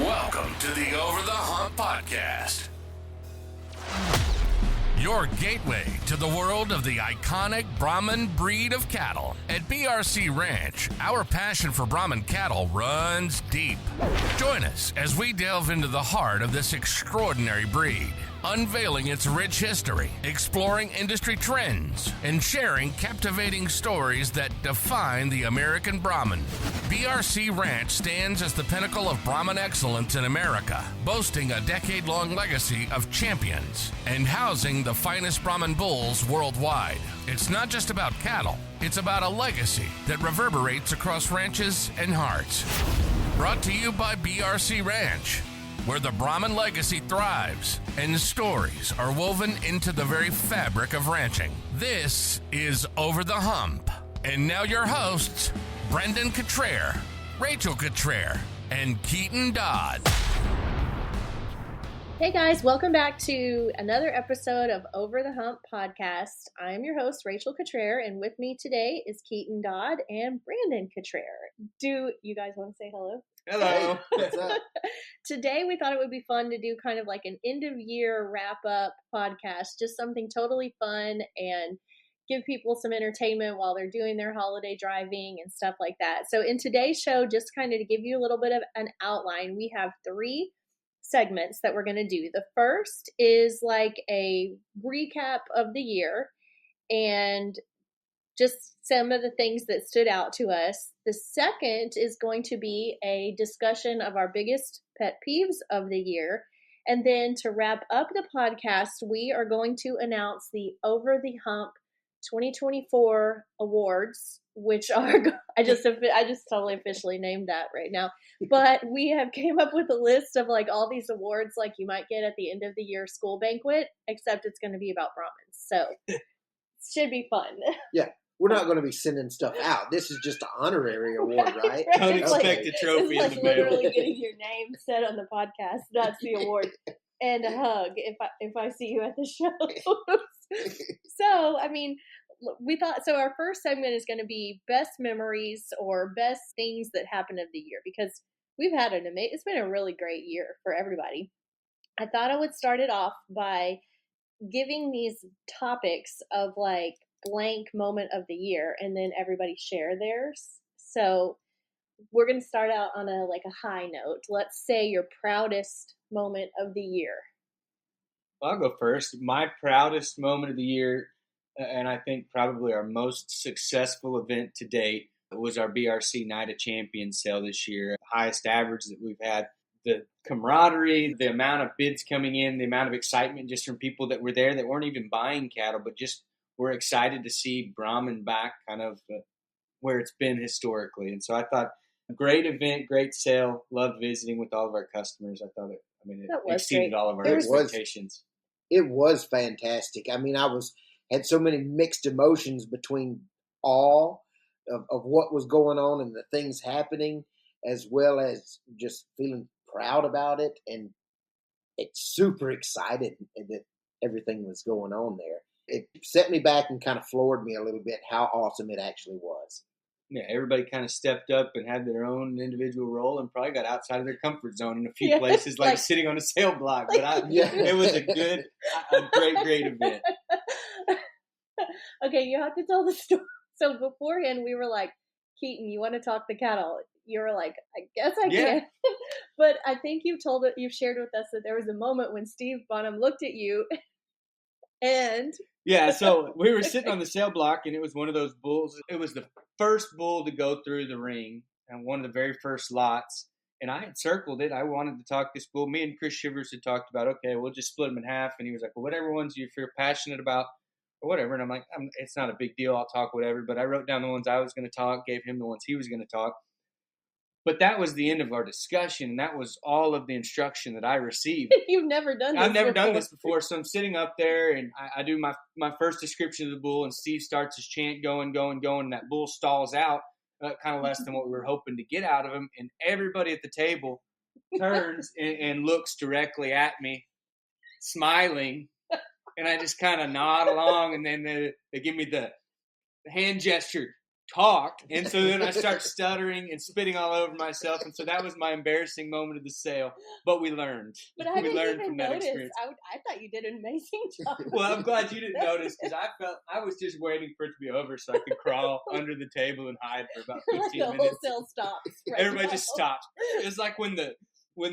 Welcome to the Over the Hump Podcast. Your gateway to the world of the iconic Brahman breed of cattle. At BRC Ranch, our passion for Brahman cattle runs deep. Join us as we delve into the heart of this extraordinary breed, unveiling its rich history, exploring industry trends, and sharing captivating stories that define the American Brahman. BRC Ranch stands as the pinnacle of Brahman excellence in America, boasting a decade-long legacy of champions and housing the finest Brahman bulls worldwide. It's not just about cattle, it's about a legacy that reverberates across ranches and hearts. Brought to you by BRC Ranch, where the Brahman legacy thrives and stories are woven into the very fabric of ranching. This is Over the Hump. And now your hosts, Brendan Cutrer, Rachel Cutrer, and Keaton Dodd. Hey guys, welcome back to another episode of Over the Hump Podcast. I am your host, Rachel Cutrer, and with me today is Keaton Dodd and Brandon Cutrer. Do you guys want to say hello? Hello. What's up? Today we thought it would be fun to do kind of like an end of year wrap up podcast, just something totally fun and give people some entertainment while they're doing their holiday driving and stuff like that. So in today's show, just kind of to give you a little bit of an outline, we have 3 segments that we're going to do. The first is like a recap of the year and just some of the things that stood out to us. The second is going to be a discussion of our biggest pet peeves of the year. And then to wrap up the podcast, we are going to announce the Over the Hump 2024 awards, which are, I just totally officially named that right now. But we have came up with a list of like all these awards like you might get at the end of the year school banquet, except it's going to be about Brahmins. So it should be fun. Yeah. We're not going to be sending stuff out. This is just an honorary award, right? Unexpected trophy it's like in the mail. literally getting your name said on the podcast. That's the award. And a hug if I see you at the show. So, I mean, we thought, so our first segment is going to be best memories or best things that happened of the year, because we've had it's been a really great year for everybody. I thought I would start it off by giving these topics of like blank moment of the year and then everybody share theirs. So we're going to start out on a high note. Let's say your proudest moment of the year. Well, I'll go first. My proudest moment of the year, and I think probably our most successful event to date, was our BRC Night of Champions sale this year. Highest average that we've had. The camaraderie, the amount of bids coming in, the amount of excitement just from people that were there that weren't even buying cattle, but just were excited to see Brahman back kind of where it's been historically. And so I thought, great event, great sale. Loved visiting with all of our customers. I thought it exceeded all of our expectations. It was fantastic. I mean, had so many mixed emotions between awe of what was going on and the things happening, as well as just feeling proud about it. And it's super excited that everything was going on there. It set me back and kind of floored me a little bit how awesome it actually was. Yeah, everybody kind of stepped up and had their own individual role and probably got outside of their comfort zone in a few places, like sitting on a sale block. But it was a great event. Okay, you have to tell the story. So beforehand, we were like, Keaton, you want to talk the cattle? You were like, I guess I can. But I think you've shared with us that there was a moment when Steve Bonham looked at you and... Yeah, so we were sitting on the sale block, and it was one of those bulls. It was the first bull to go through the ring, and one of the very first lots. And I had circled it. I wanted to talk this bull. Me and Chris Shivers had talked about, okay, we'll just split them in half. And he was like, well, whatever ones you feel passionate about or whatever. And I'm like, it's not a big deal. I'll talk whatever. But I wrote down the ones I was going to talk, gave him the ones he was going to talk. But that was the end of our discussion, and that was all of the instruction that I received. You've never done this I've never done this before. So I'm sitting up there, and I do my first description of the bull, and Steve starts his chant going, and that bull stalls out, kind of less than what we were hoping to get out of him. And everybody at the table turns and looks directly at me, smiling, and I just kind of nod along, and then they give me the hand gesture. talk. And so then I start stuttering and spitting all over myself. And so that was my embarrassing moment of the sale. But we learned. But I we didn't learned even from that notice. experience. I thought you did an amazing job. Well, I'm glad you didn't notice because I was just waiting for it to be over so I could crawl under the table and hide for about 15 the minutes. wholesale stops. Right Everybody now. just stopped. It was like when the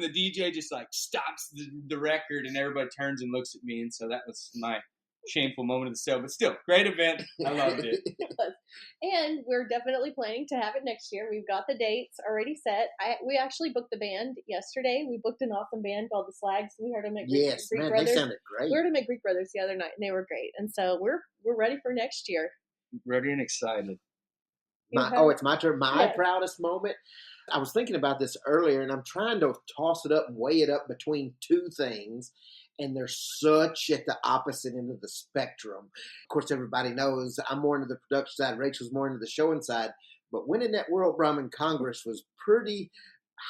DJ just like stops the record and everybody turns and looks at me. And so that was my shameful moment of the sale. But still, great event. I loved it. And we're definitely planning to have it next year. We've got the dates already set. We actually booked the band yesterday. We booked an awesome band called the Slags. We heard them at Greek Brothers. They sounded great. We heard them at Greek Brothers the other night, and they were great. And so we're ready for next year. Ready and excited. It's my turn. My proudest moment. I was thinking about this earlier, and I'm trying to toss it up and weigh it up between two things, and they're such at the opposite end of the spectrum. Of course, everybody knows I'm more into the production side. Rachel's more into the showing side. But winning that World Brahman Congress was pretty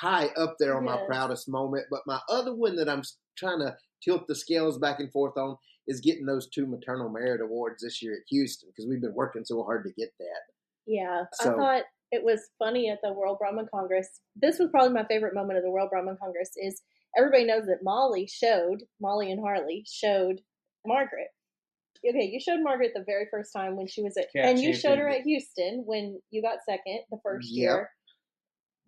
high up there on my proudest moment. But my other one that I'm trying to tilt the scales back and forth on is getting those 2 Maternal Merit Awards this year at Houston, because we've been working so hard to get that. Yeah, So, I thought it was funny at the World Brahman Congress. This was probably my favorite moment of the World Brahman Congress is everybody knows that Molly and Harley showed Margaret. Okay, you showed Margaret the very first time when she was at, and you showed her at Houston when you got second the first year.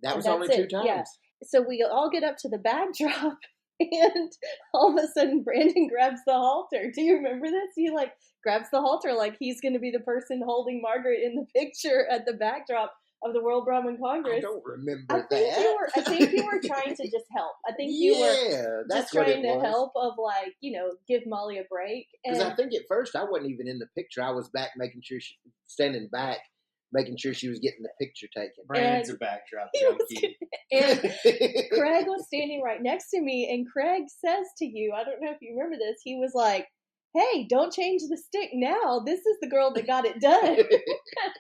That was only 2 times. Yeah. So we all get up to the backdrop, and all of a sudden Brandon grabs the halter. Do you remember this? He grabs the halter like he's going to be the person holding Margaret in the picture at the backdrop of the World Brahman Congress. I don't remember I think you were trying to just help. I think you were just trying to help give Molly a break. Because I think at first I wasn't even in the picture. I was back standing back, making sure she was getting the picture taken. Brandon's a backdrop junkie. And Craig was standing right next to me, and Craig says to you, I don't know if you remember this, he was like, "Hey, don't change the stick now. This is the girl that got it done."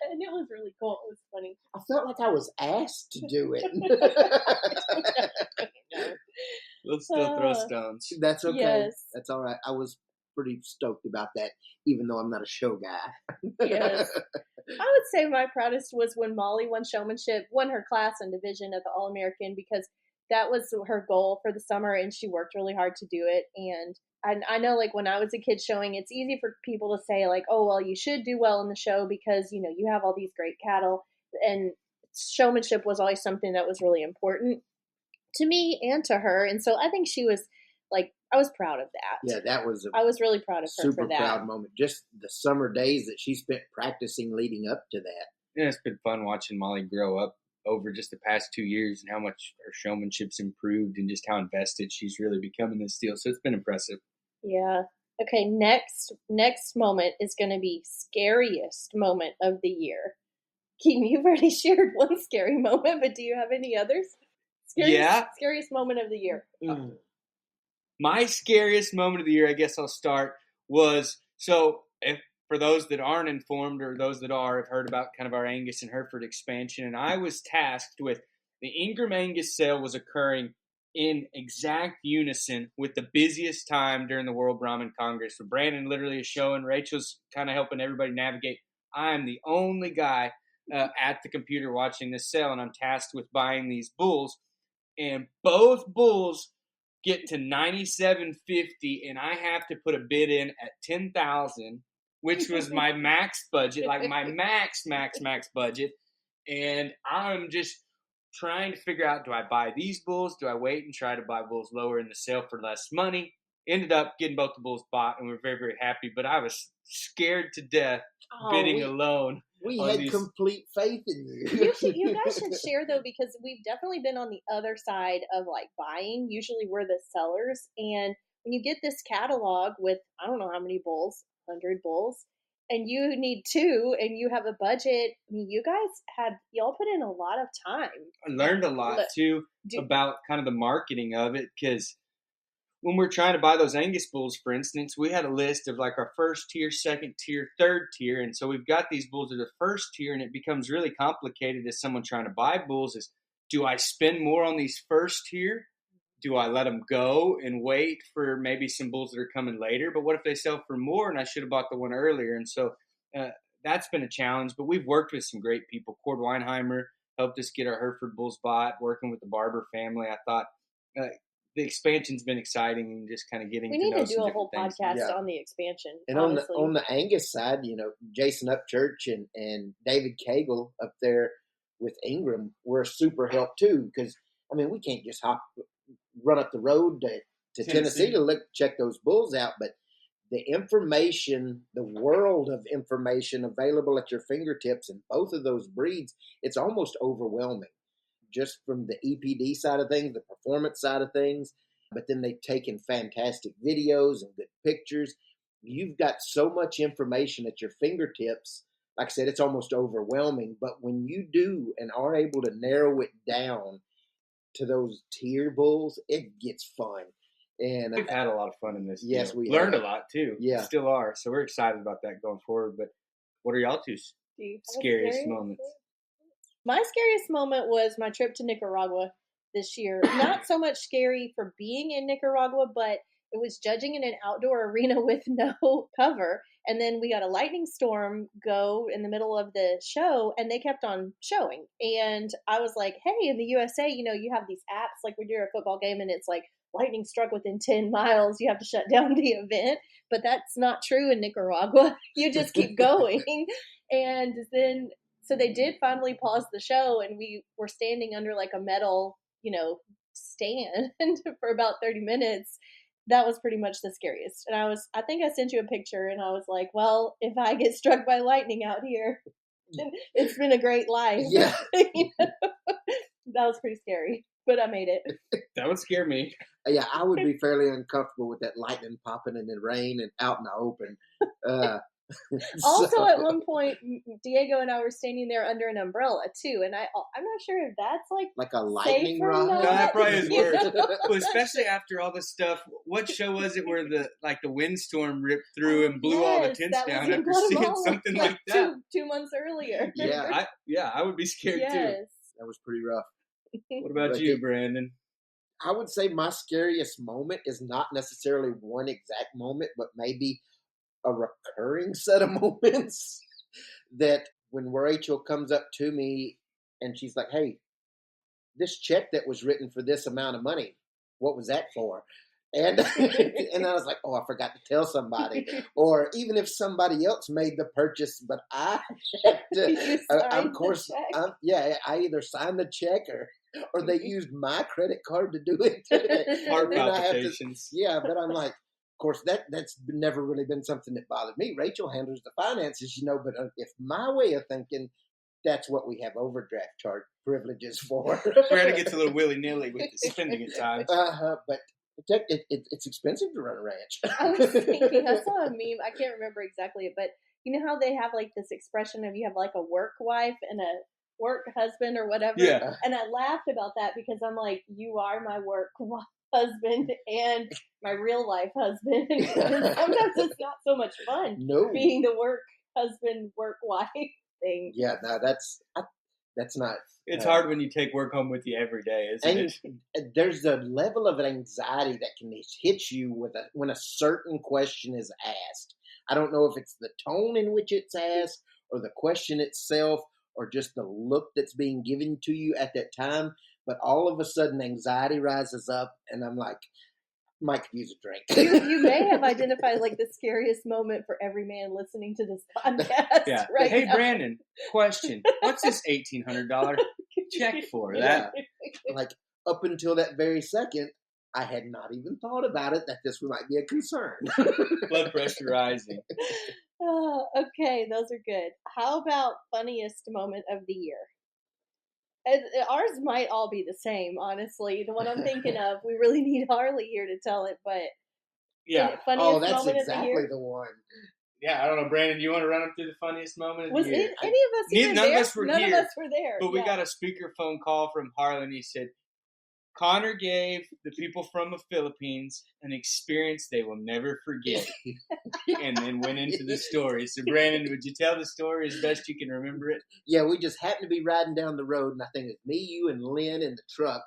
And it was really cool. It was funny. I felt like I was asked to do it. We'll still throw stones. That's okay. Yes. That's all right. I was pretty stoked about that, even though I'm not a show guy. Yes. I would say my proudest was when Molly won her class and division at the All-American, because that was her goal for the summer, and she worked really hard to do it. And I know, when I was a kid showing, it's easy for people to say, oh, well, you should do well in the show because, you have all these great cattle. And showmanship was always something that was really important to me and to her. And so I think she was, I was proud of that. Yeah, I was really proud of her for that. Super proud moment. Just the summer days that she spent practicing leading up to that. Yeah, it's been fun watching Molly grow up over just the past 2 years and how much her showmanship's improved and just how invested she's really become in this deal. So it's been impressive. Yeah. Okay, next moment is going to be scariest moment of the year. Keaton, you've already shared one scary moment, but do you have any others? Scariest moment of the year. My scariest moment of the year, I guess I'll start, was, for those that aren't informed or those that are, have heard about kind of our Angus and Hereford expansion, and I was tasked with the Ingram Angus sale was occurring in exact unison with the busiest time during the World Brahman Congress. So Brandon literally is showing, Rachel's kind of helping everybody navigate. I'm the only guy at the computer watching this sale, and I'm tasked with buying these bulls. And both bulls get to $97.50, and I have to put a bid in at $10,000, which was my max budget, my max budget. And I'm just trying to figure out, do I buy these bulls? Do I wait and try to buy bulls lower in the sale for less money? Ended up getting both the bulls bought, and we're very, very happy. But I was scared to death bidding alone. We had complete faith in you. You guys should share, though, because we've definitely been on the other side of buying. Usually we're the sellers. And when you get this catalog with, I don't know how many bulls, 100 bulls, and you need 2 and you have a budget, I mean, y'all put in a lot of time. I learned a lot, too, about kind of the marketing of it, because when we're trying to buy those Angus bulls, for instance, we had a list of our first tier, second tier, third tier. And so we've got these bulls at the first tier, and it becomes really complicated as someone trying to buy bulls is, do I spend more on these first tier? Do I let them go and wait for maybe some bulls that are coming later? But what if they sell for more and I should have bought the one earlier? And so that's been a challenge, but we've worked with some great people. Cord Weinheimer helped us get our Hereford bulls bought, working with the Barber family. I thought the expansion's been exciting and just kind of getting We to need know to do some a whole different things. podcast on the expansion. And honestly. on the Angus side, Jason Upchurch and David Cagle up there with Ingram were a super help too. Because we can't just run up the road to Tennessee to check those bulls out, but the information, the world of information available at your fingertips in both of those breeds, it's almost overwhelming. Just from the EPD side of things, the performance side of things, but then they've taken fantastic videos and good pictures. You've got so much information at your fingertips. Like I said, it's almost overwhelming. But when you do and are able to narrow it down to those tier bulls, it gets fun. And we've had a lot of fun in this. Yes, we learned have. A lot too. Yeah, still are. So we're excited about that going forward. But what are y'all two scariest moments? My scariest moment was my trip to Nicaragua this year. Not so much scary for being in Nicaragua, but it was judging in an outdoor arena with no cover. And then we got a lightning storm go in the middle of the show, and they kept on showing. And I was like, hey, in the USA, you have these apps like when you're at a football game and it's like lightning struck within 10 miles, you have to shut down the event. But that's not true in Nicaragua. You just keep going. And then, so they did finally pause the show, and we were standing under like a metal, stand for about 30 minutes. That was pretty much the scariest. And I think I sent you a picture, and I was like, well, if I get struck by lightning out here, then it's been a great life. Yeah. That was pretty scary, but I made it. That would scare me. Yeah, I would be fairly uncomfortable with that lightning popping in the rain and out in the open. Also, at one point, Diego and I were standing there under an umbrella too, and I'm not sure if that's like a lightning rod. No, that probably is worse. Well, especially after all this stuff. What show was it where the windstorm ripped through and blew all the tents down after seeing something like that? 2 months earlier. Yeah, I would be scared too. That was pretty rough. What about you, Brandon? I would say my scariest moment is not necessarily one exact moment, but maybe a recurring set of moments that when Rachel comes up to me and she's like, hey, this check that was written for this amount of money, what was that for? And and I was like, oh, I forgot to tell somebody. Or even if somebody else made the purchase, but I had to, of course, I either signed the check or they used my credit card to do it. Heart palpitations. But I'm like, of course, that's never really been something that bothered me. Rachel handles the finances, but if my way of thinking, that's what we have overdraft charge privileges for. Brandon gets a little willy-nilly with the spending at times. But it's expensive to run a ranch. I was thinking, I saw a meme, I can't remember exactly, but you know how they have like this expression of you have like a work wife and a work husband or whatever? Yeah. And I laughed about that because I'm like, you are my work husband and my real life husband. And sometimes it's not so much fun being the work husband, work wife thing. Yeah, no, that's not. It's hard when you take work home with you every day, isn't it? There's a level of anxiety that can hit you when a certain question is asked. I don't know if it's the tone in which it's asked or the question itself or just the look that's being given to you at that time. But all of a sudden, anxiety rises up, and I'm like, might use a drink. You may have identified like the scariest moment for every man listening to this podcast. Yeah. Right hey, now. Brandon, question. What's this $1,800 check for? Yeah. Like up until that very second, I had not even thought about it that this might be a concern. Blood pressure rising. Okay, those are good. How about funniest moment of the year? Ours might all be the same, honestly. The one I'm thinking of, we really need Harley here to tell it, but yeah. Funniest that's moment exactly of the year? the one. Yeah, I don't know, Brandon. You want to run up through the funniest moment of Was the year? any of us even None there? of us were None here, of us were there. But we got a speakerphone call from Harlan, and he said, Connor gave the people from the Philippines an experience they will never forget. And then went into the story. So, Brandon, would you tell the story as best you can remember it? Yeah, we just happened to be riding down the road, and I think it's me, you, and Lynn in the truck.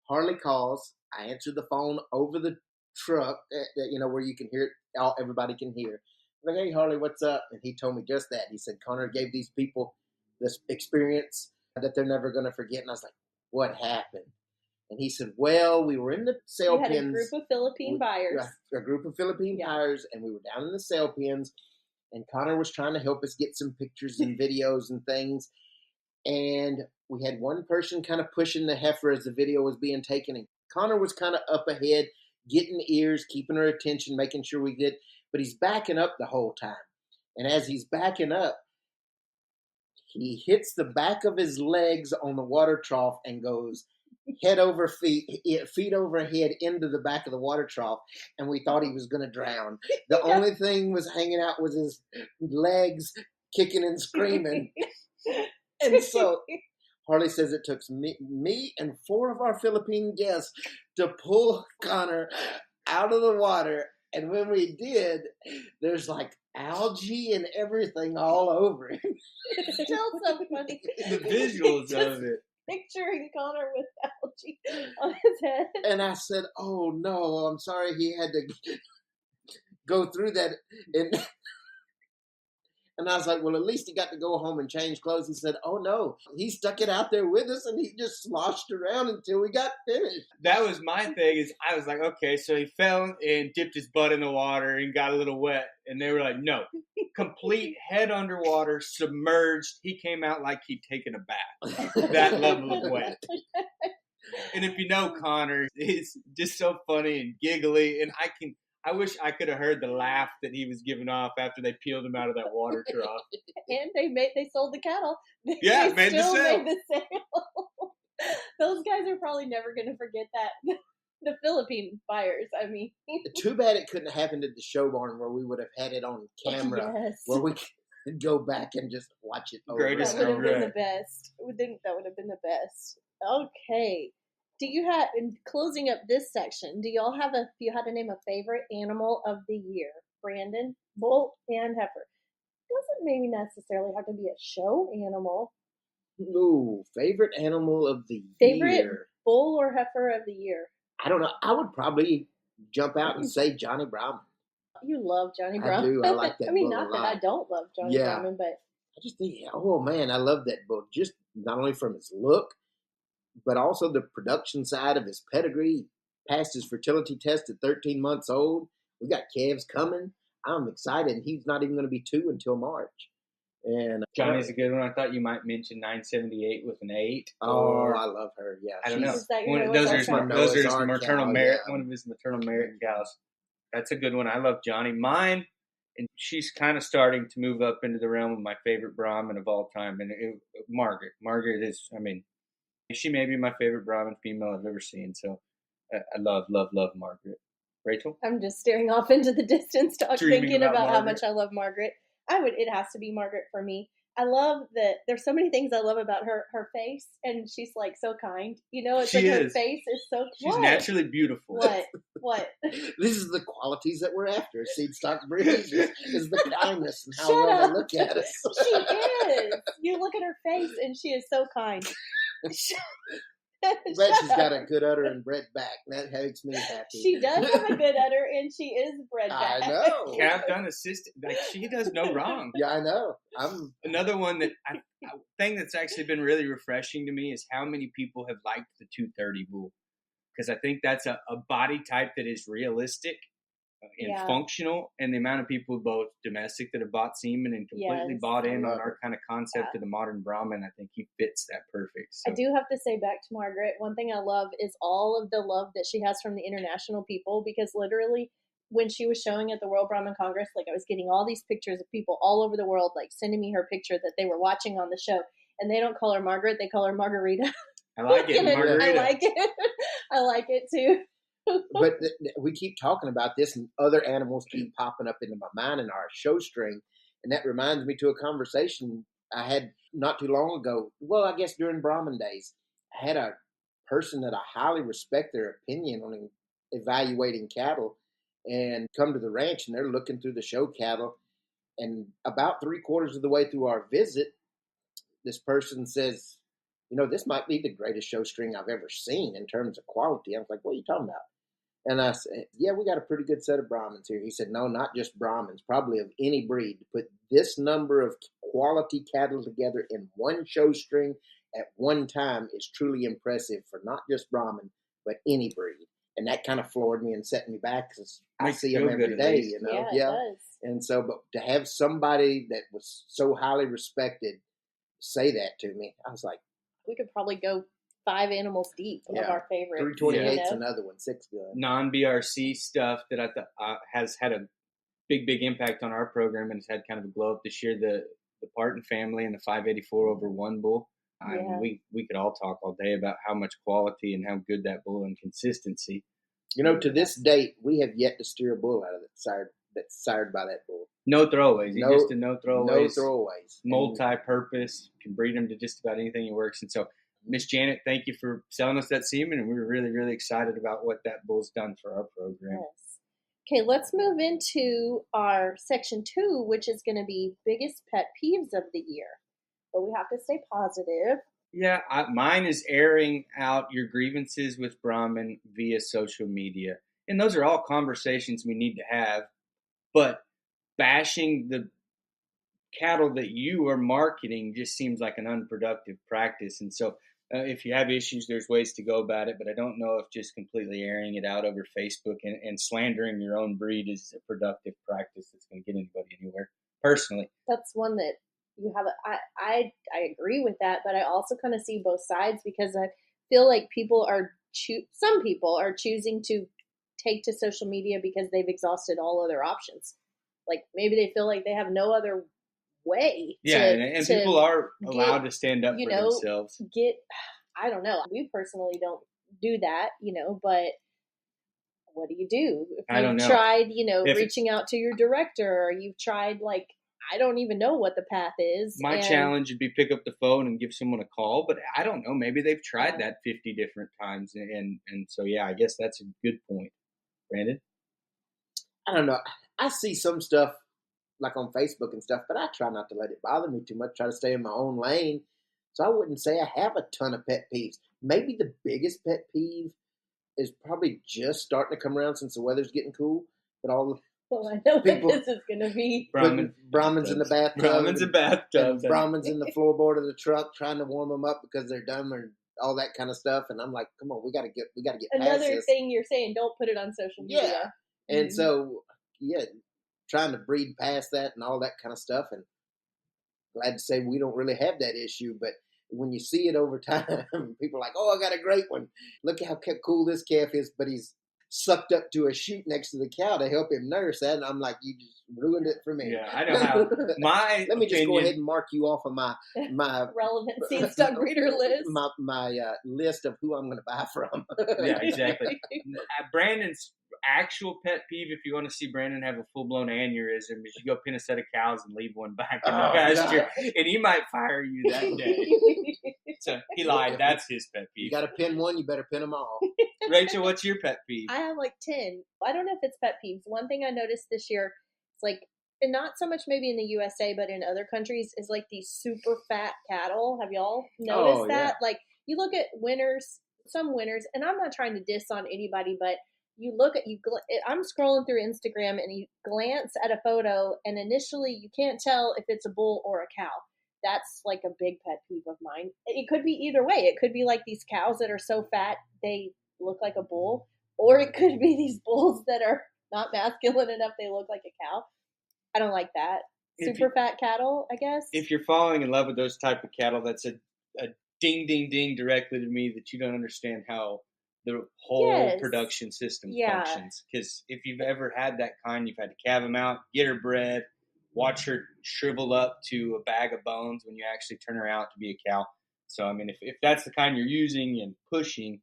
Harley calls. I answer the phone over the truck, where you can hear it. Everybody can hear. Like, hey, Harley, what's up? And he told me just that. He said, Connor gave these people this experience that they're never going to forget. And I was like, what happened? And he said, well, we were in the sail You had pens. a group of Philippine buyers. A group of Philippine buyers, and we were down in the sail pens, and Connor was trying to help us get some pictures and videos and things. And we had one person kind of pushing the heifer as the video was being taken, and Connor was kind of up ahead, getting ears, keeping her attention, making sure we did. But he's backing up the whole time. And as he's backing up, he hits the back of his legs on the water trough and goes head over feet over head into the back of the water trough. And we thought he was going to drown. The only thing was hanging out was his legs kicking and screaming. And so Harley says it took me and 4 of our Philippine guests to pull Connor out of the water. And when we did, there's like algae and everything all over him. It's still so funny. The visuals of it. Picturing Connor with algae on his head. And I said, oh no, I'm sorry he had to go through that. And I was like, well, at least he got to go home and change clothes. He said, oh, no, he stuck it out there with us, and he just sloshed around until we got finished. That was my thing. Is I was like, okay, so he fell and dipped his butt in the water and got a little wet. And they were like, no, complete head underwater, submerged. He came out like he'd taken a bath. That level of wet. And if you know Connor, he's just so funny and giggly. And I wish I could have heard the laugh that he was giving off after they peeled him out of that water trough. And they sold the cattle. Yeah, they made the sale. Made the sale. Those guys are probably never going to forget that. The Philippine buyers, I mean. Too bad it couldn't have happened at the show barn where we would have had it on camera. Yes. Where we could go back and just watch it over. Greatest That would have been regret. the best. That would have been the best. Okay. Do you have, in closing up this section, do y'all have if you had to name a favorite animal of the year? Brandon, bull, and heifer. Doesn't maybe necessarily have to be a show animal. Ooh, favorite animal of the Favorite year. bull or heifer of the year? I don't know. I would probably jump out and say Johnny Brahman. You love Johnny Brahman. I do. I like that I mean, bull a not that lot. I don't love Johnny Brahman, but I just think, oh man, I love that bull. Just not only from his look, but also the production side of his pedigree. Passed his fertility test at 13 months old. We got calves coming. I'm excited. And he's not even going to be 2 until March. And Johnny's a good one. I thought you might mention 978 with an 8. Oh, I love her. Yeah, I don't know. Is that One, your those Noah's are Ark his, cow? those are his Noah's Ark maternal cow, merit. yeah. One of his maternal merit cows. That's a good one. I love Johnny. Mine, and she's kind of starting to move up into the realm of my favorite Brahmin of all time. And Margaret. Margaret is, I mean, she may be my favorite Brahmin female I've ever seen. So I love Margaret. Rachel? I'm just staring off into the distance, Dreaming thinking about about how Margaret. much I love Margaret. It has to be Margaret for me. I love that there's so many things I love about her face, and she's like so kind. You know, it's She like her is. face is so She's what? naturally beautiful. What? this is the qualities that we're after. Seed stock breeders is the kindness and how Shut well up. they look at us. She is. You look at her face, and she is so kind. Bet she's got a good udder and bred back. That makes me happy. She does have a good udder, and she is bred back. I know. Captain assistant, like she does no wrong. Yeah, I know. Another one that thing that's actually been really refreshing to me is how many people have liked the 230 bull, because I think that's a body type that is realistic and Yeah. functional, and the amount of people both domestic that have bought semen and completely Yes. bought I in on love our kind of concept Yeah. of the modern Brahmin. I think he fits that perfect. So. I do have to say back to Margaret, one thing I love is all of the love that she has from the international people, because literally when she was showing at the World Brahmin Congress, like I was getting all these pictures of people all over the world, like sending me her picture that they were watching on the show, and they don't call her Margaret, they call her Margarita. I like it, And Margarita. I like it. I like it too. But we keep talking about this, and other animals keep popping up into my mind in our show string. And that reminds me to a conversation I had not too long ago. Well, I guess during Brahmin days, I had a person that I highly respect their opinion on evaluating cattle, and come to the ranch, and they're looking through the show cattle. And about 3/4 of the way through our visit, this person says, this might be the greatest show string I've ever seen in terms of quality. I was like, what are you talking about? And I said, yeah, we got a pretty good set of Brahmins here. He said, no, not just Brahmins, probably of any breed. To put this number of quality cattle together in one show string at one time is truly impressive for not just Brahmin, but any breed. And that kind of floored me and set me back because I see them every day, you know. Yeah, it does. And so, but to have somebody that was so highly respected say that to me, I was like, we could probably go 5 animals deep of our favorites. 328's another one, 6 gun. Non-BRC stuff that I thought has had a big impact on our program and has had kind of a glow up this year. The Parton family and the 584 over one bull. I mean, we could all talk all day about how much quality and how good that bull and consistency. You know, to this date, we have yet to steer a bull out of that's sired by that bull. No throwaways. He's just a no throwaways. No throwaways. Multi-purpose. Can breed him to just about anything he works. And so, Miss Janet, thank you for selling us that semen, and we're really, really excited about what that bull's done for our program. Yes. Okay, let's move into our section 2, which is going to be biggest pet peeves of the year. But we have to stay positive. Yeah, mine is airing out your grievances with Brahman via social media. And those are all conversations we need to have. But bashing the cattle that you are marketing just seems like an unproductive practice. And so if you have issues, there's ways to go about it. But I don't know if just completely airing it out over Facebook and slandering your own breed is a productive practice that's going to get anybody anywhere, personally. That's one that you have. I agree with that, but I also kind of see both sides because I feel like some people are choosing to take to social media because they've exhausted all other options. Like maybe they feel like they have no other way. And people are allowed to stand up for themselves. I don't know. We personally don't do that, but what do you do? If I don't know. Tried, reaching out to your director, or you've tried I don't even know what the path is. My challenge would be pick up the phone and give someone a call, but I don't know. Maybe they've tried that 50 different times. And so, I guess that's a good point. Brandon? I don't know. I see some stuff like on Facebook and stuff, but I try not to let it bother me too much. Try to stay in my own lane. So I wouldn't say I have a ton of pet peeves. Maybe the biggest pet peeve is probably just starting to come around since the weather's getting cool. But all the I know people, what this is going to be. Brahmins in the bathtub. Brahmins in bathtubs. Brahmins in the floorboard of the truck trying to warm them up because they're dumb and all that kind of stuff. And I'm like, come on, we got to get past this. Another thing you're saying, don't put it on social media. Yeah. And so, trying to breed past that and all that kind of stuff. And glad to say we don't really have that issue. But when you see it over time, people are like, oh, I got a great one. Look how cool this calf is. But he's sucked up to a chute next to the cow to help him nurse that. And I'm like, you just ruined it for me. Yeah, I know how. Let me just go ahead and mark you off of my relevancy and stock breeder list. My list of who I'm going to buy from. Yeah, exactly. Brandon's actual pet peeve, if you want to see Brandon have a full-blown aneurysm, is you go pin a set of cows and leave one back in the pasture, and he might fire you that day. So he lied. That's his pet peeve. You got to pin one, you better pin them all. Rachel, what's your pet peeve? I have 10. I don't know if it's pet peeves. One thing I noticed this year, it's and not so much maybe in the USA, but in other countries, is these super fat cattle. Have y'all noticed that? Yeah. You look at some winners, and I'm not trying to diss on anybody, but you look at I'm scrolling through Instagram and you glance at a photo and initially you can't tell if it's a bull or a cow. That's a big pet peeve of mine. It could be either way. It could be these cows that are so fat they look like a bull, or it could be these bulls that are not masculine enough they look like a cow. I don't like that. Super fat cattle, I guess. If you're falling in love with those type of cattle, that's a ding, ding, ding directly to me that you don't understand how the whole production system functions. Because if you've ever had that kind, you've had to calve them out, get her bred, watch her shrivel up to a bag of bones when you actually turn her out to be a cow. So, I mean, if that's the kind you're using and pushing,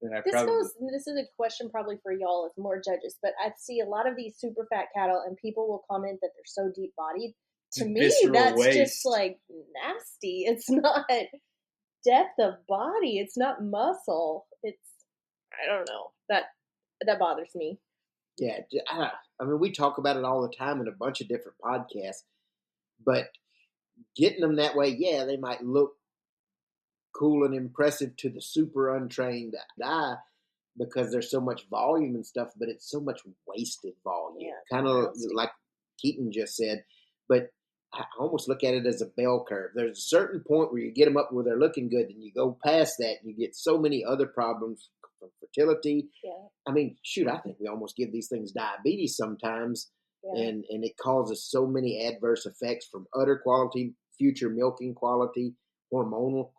then this is a question probably for y'all as more judges, but I see a lot of these super fat cattle and people will comment that they're so deep bodied. To me, that's waste. Just nasty. It's not depth of body. It's not muscle. I don't know. That bothers me. Yeah, I mean, we talk about it all the time in a bunch of different podcasts, but getting them that way, they might look cool and impressive to the super untrained eye, because there's so much volume and stuff, but it's so much wasted volume. Yeah, Kind of like Keaton just said, but I almost look at it as a bell curve. There's a certain point where you get them up where they're looking good, and you go past that, and you get so many other problems from fertility. Yeah. I mean, shoot, I think we almost give these things diabetes sometimes, and it causes so many adverse effects from udder quality, future milking quality, hormonal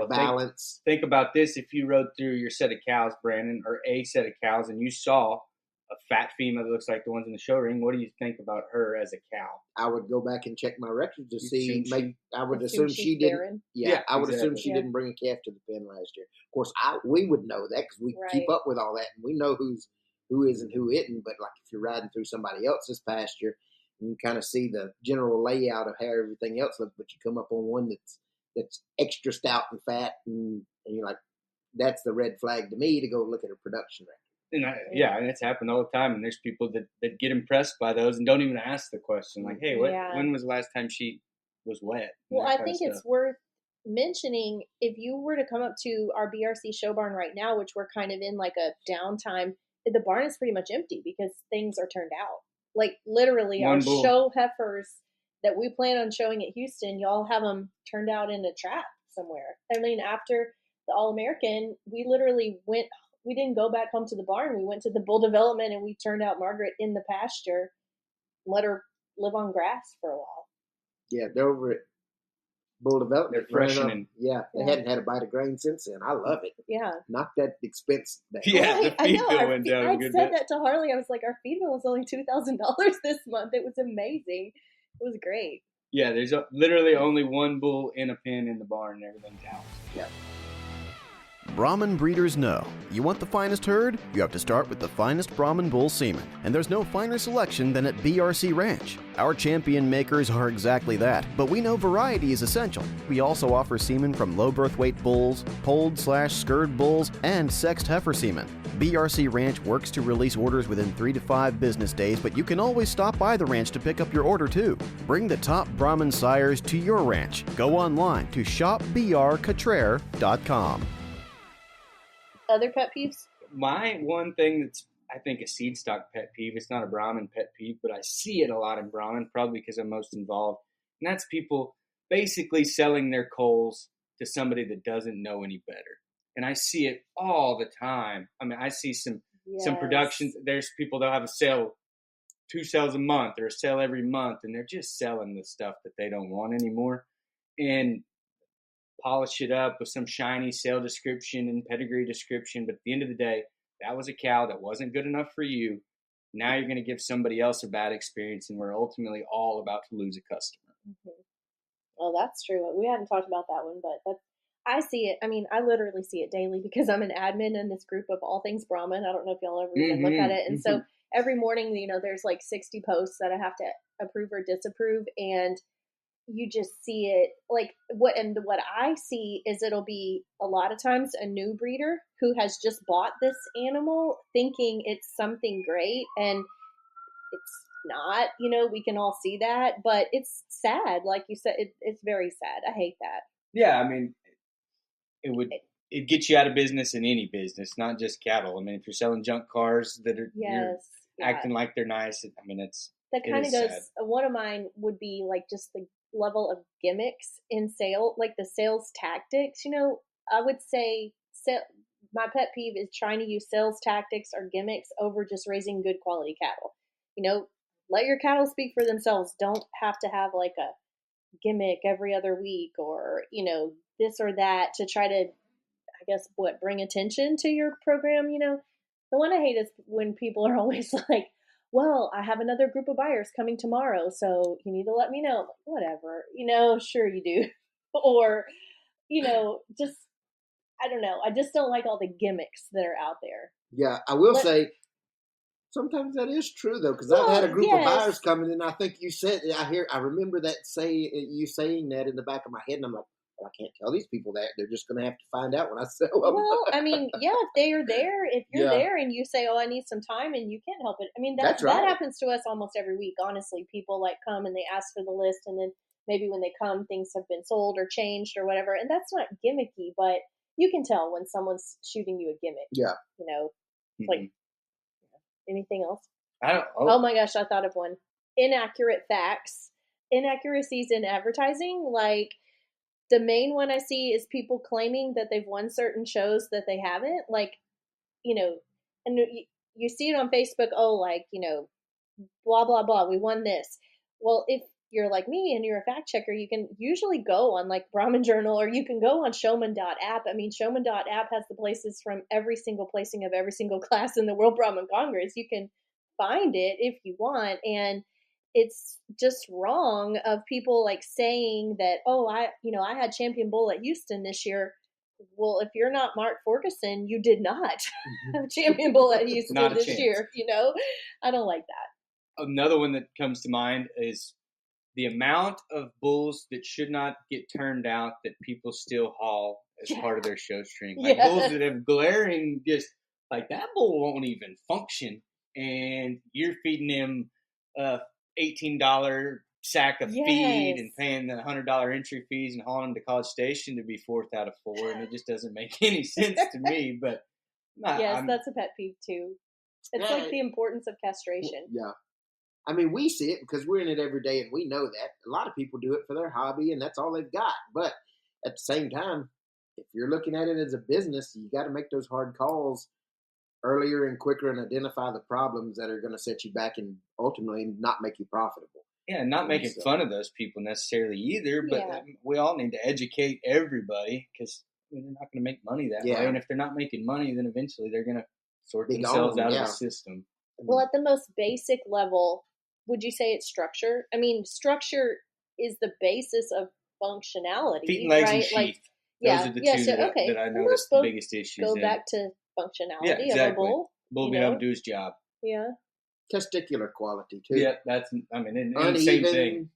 balance. Think about this. If you rode through your set of cows, Brandon, or a set of cows, and you saw a fat female that looks like the ones in the show ring, what do you think about her as a cow? I would go back and check my records to see. I would assume she didn't. I would assume she didn't bring a calf to the pen last year. Of course, we would know that because we keep up with all that, and we know who is and who isn't. But like if you're riding through somebody else's pasture, you kind of see the general layout of how everything else looks, but you come up on one that's extra stout and fat, and you're like, that's the red flag to me to go look at her production record. And it's happened all the time. And there's people that get impressed by those and don't even ask the question, like, hey, when was the last time she was wet? Well, I think it's worth mentioning, if you were to come up to our BRC show barn right now, which we're kind of in like a downtime, the barn is pretty much empty because things are turned out. Like literally our show heifers that we plan on showing at Houston, y'all have them turned out in a trap somewhere. I mean, after the All-American, we literally we didn't go back home to the barn. We went to the bull development and we turned out Margaret in the pasture, let her live on grass for a while. Yeah, they're over at bull development. They're freshening. They hadn't had a bite of grain since then. I love it. Yeah. Knock that expense down. Yeah, the feed bill went down a good bit. I said that to Harley. I was like, our feed bill was only $2,000 this month. It was amazing. It was great. Yeah, there's literally only one bull in a pen in the barn and everything's out. Yeah. Brahman breeders know, you want the finest herd? You have to start with the finest Brahman bull semen. And there's no finer selection than at BRC Ranch. Our champion makers are exactly that, but we know variety is essential. We also offer semen from low birth weight bulls, polled/scurred bulls, and sexed heifer semen. BRC Ranch works to release orders within 3 to 5 business days, but you can always stop by the ranch to pick up your order too. Bring the top Brahman sires to your ranch. Go online to shopbrcutrer.com. Other pet peeves? My one thing that's, I think, a seed stock pet peeve, it's not a Brahman pet peeve, but I see it a lot in Brahman, probably because I'm most involved, and that's people basically selling their coals to somebody that doesn't know any better. And I see it all the time. I mean, I see some productions. There's people that have a sale, 2 sales a month or a sale every month, and they're just selling the stuff that they don't want anymore. And polish it up with some shiny sale description and pedigree description. But at the end of the day, that was a cow that wasn't good enough for you. Now you're going to give somebody else a bad experience, and we're ultimately all about to lose a customer. Mm-hmm. Well, that's true. We hadn't talked about that one, but I see it. I mean, I literally see it daily because I'm an admin in this group of all things Brahman. I don't know if y'all ever even look at it. And so every morning, there's like 60 posts that I have to approve or disapprove. And you just see it like what I see is it'll be a lot of times a new breeder who has just bought this animal thinking it's something great, and it's not. We can all see that, but it's sad. Like you said, it's very sad. I hate that. Yeah, I mean, it gets you out of business in any business, not just cattle. I mean, if you're selling junk cars that are you're acting like they're nice, I mean, that kind of goes. One of mine would be like just the level of gimmicks in sale, like the sales tactics. I would say my pet peeve is trying to use sales tactics or gimmicks over just raising good quality cattle. Let your cattle speak for themselves. Don't have to have like a gimmick every other week or this or that to try to, I guess, bring attention to your program. The one I hate is when people are always like, well, I have another group of buyers coming tomorrow, so you need to let me know. Whatever, sure you do. Or, just, I don't know. I just don't like all the gimmicks that are out there. Yeah, I will say, sometimes that is true, though, because I've had a group of buyers coming, and I think you said, I remember you saying that in the back of my head, and I'm like, well, I can't tell these people that. They're just going to have to find out when I sell them. Well, I mean, if they are there, if you're there and you say, oh, I need some time, and you can't help it. I mean, that happens to us almost every week, honestly. People come and they ask for the list, and then maybe when they come, things have been sold or changed or whatever. And that's not gimmicky, but you can tell when someone's shooting you a gimmick. Yeah. You know, it's like, anything else? I don't. Oh my gosh, I thought of one. Inaccurate facts. Inaccuracies in advertising. Like, the main one I see is people claiming that they've won certain shows that they haven't. Like, you know, and you see it on Facebook. Oh, like, you know, blah, blah, blah. We won this. Well, if you're like me and you're a fact checker, you can usually go on like Brahman Journal, or you can go on Showman.app. I mean, Showman.app has the places from every single placing of every single class in the World Brahman Congress. You can find it if you want. And it's just wrong of people like saying that, oh, I had champion bull at Houston this year. Well, if you're not Mark Ferguson, you did not have champion bull at Houston this year. You know, I don't like that. Another one that comes to mind is the amount of bulls that should not get turned out that people still haul as part of their show string. Like bulls that have glaring, just like that bull won't even function, and you're feeding him $18 sack of feed and paying the $100 entry fees and hauling him to College Station to be 4th out of 4, and it just doesn't make any sense to me. But that's a pet peeve too. It's like the importance of castration. Yeah. I mean, we see it because we're in it every day, and we know that. A lot of people do it for their hobby, and that's all they've got. But at the same time, if you're looking at it as a business, you got to make those hard calls earlier and quicker and identify the problems that are going to set you back and ultimately not make you profitable. Yeah, not making fun of those people necessarily either, but we all need to educate everybody because they're not going to make money that way. And if they're not making money, then eventually they're going to sort themselves out of the system. Well, at the most basic level, would you say it's structure? I mean, structure is the basis of functionality, feet and legs right? And sheath. Like, those are the two that I noticed the biggest issues. Go back to functionality of a bull. Bull being able to do his job. Yeah. Testicular quality too. Yeah, that's uneven, same thing.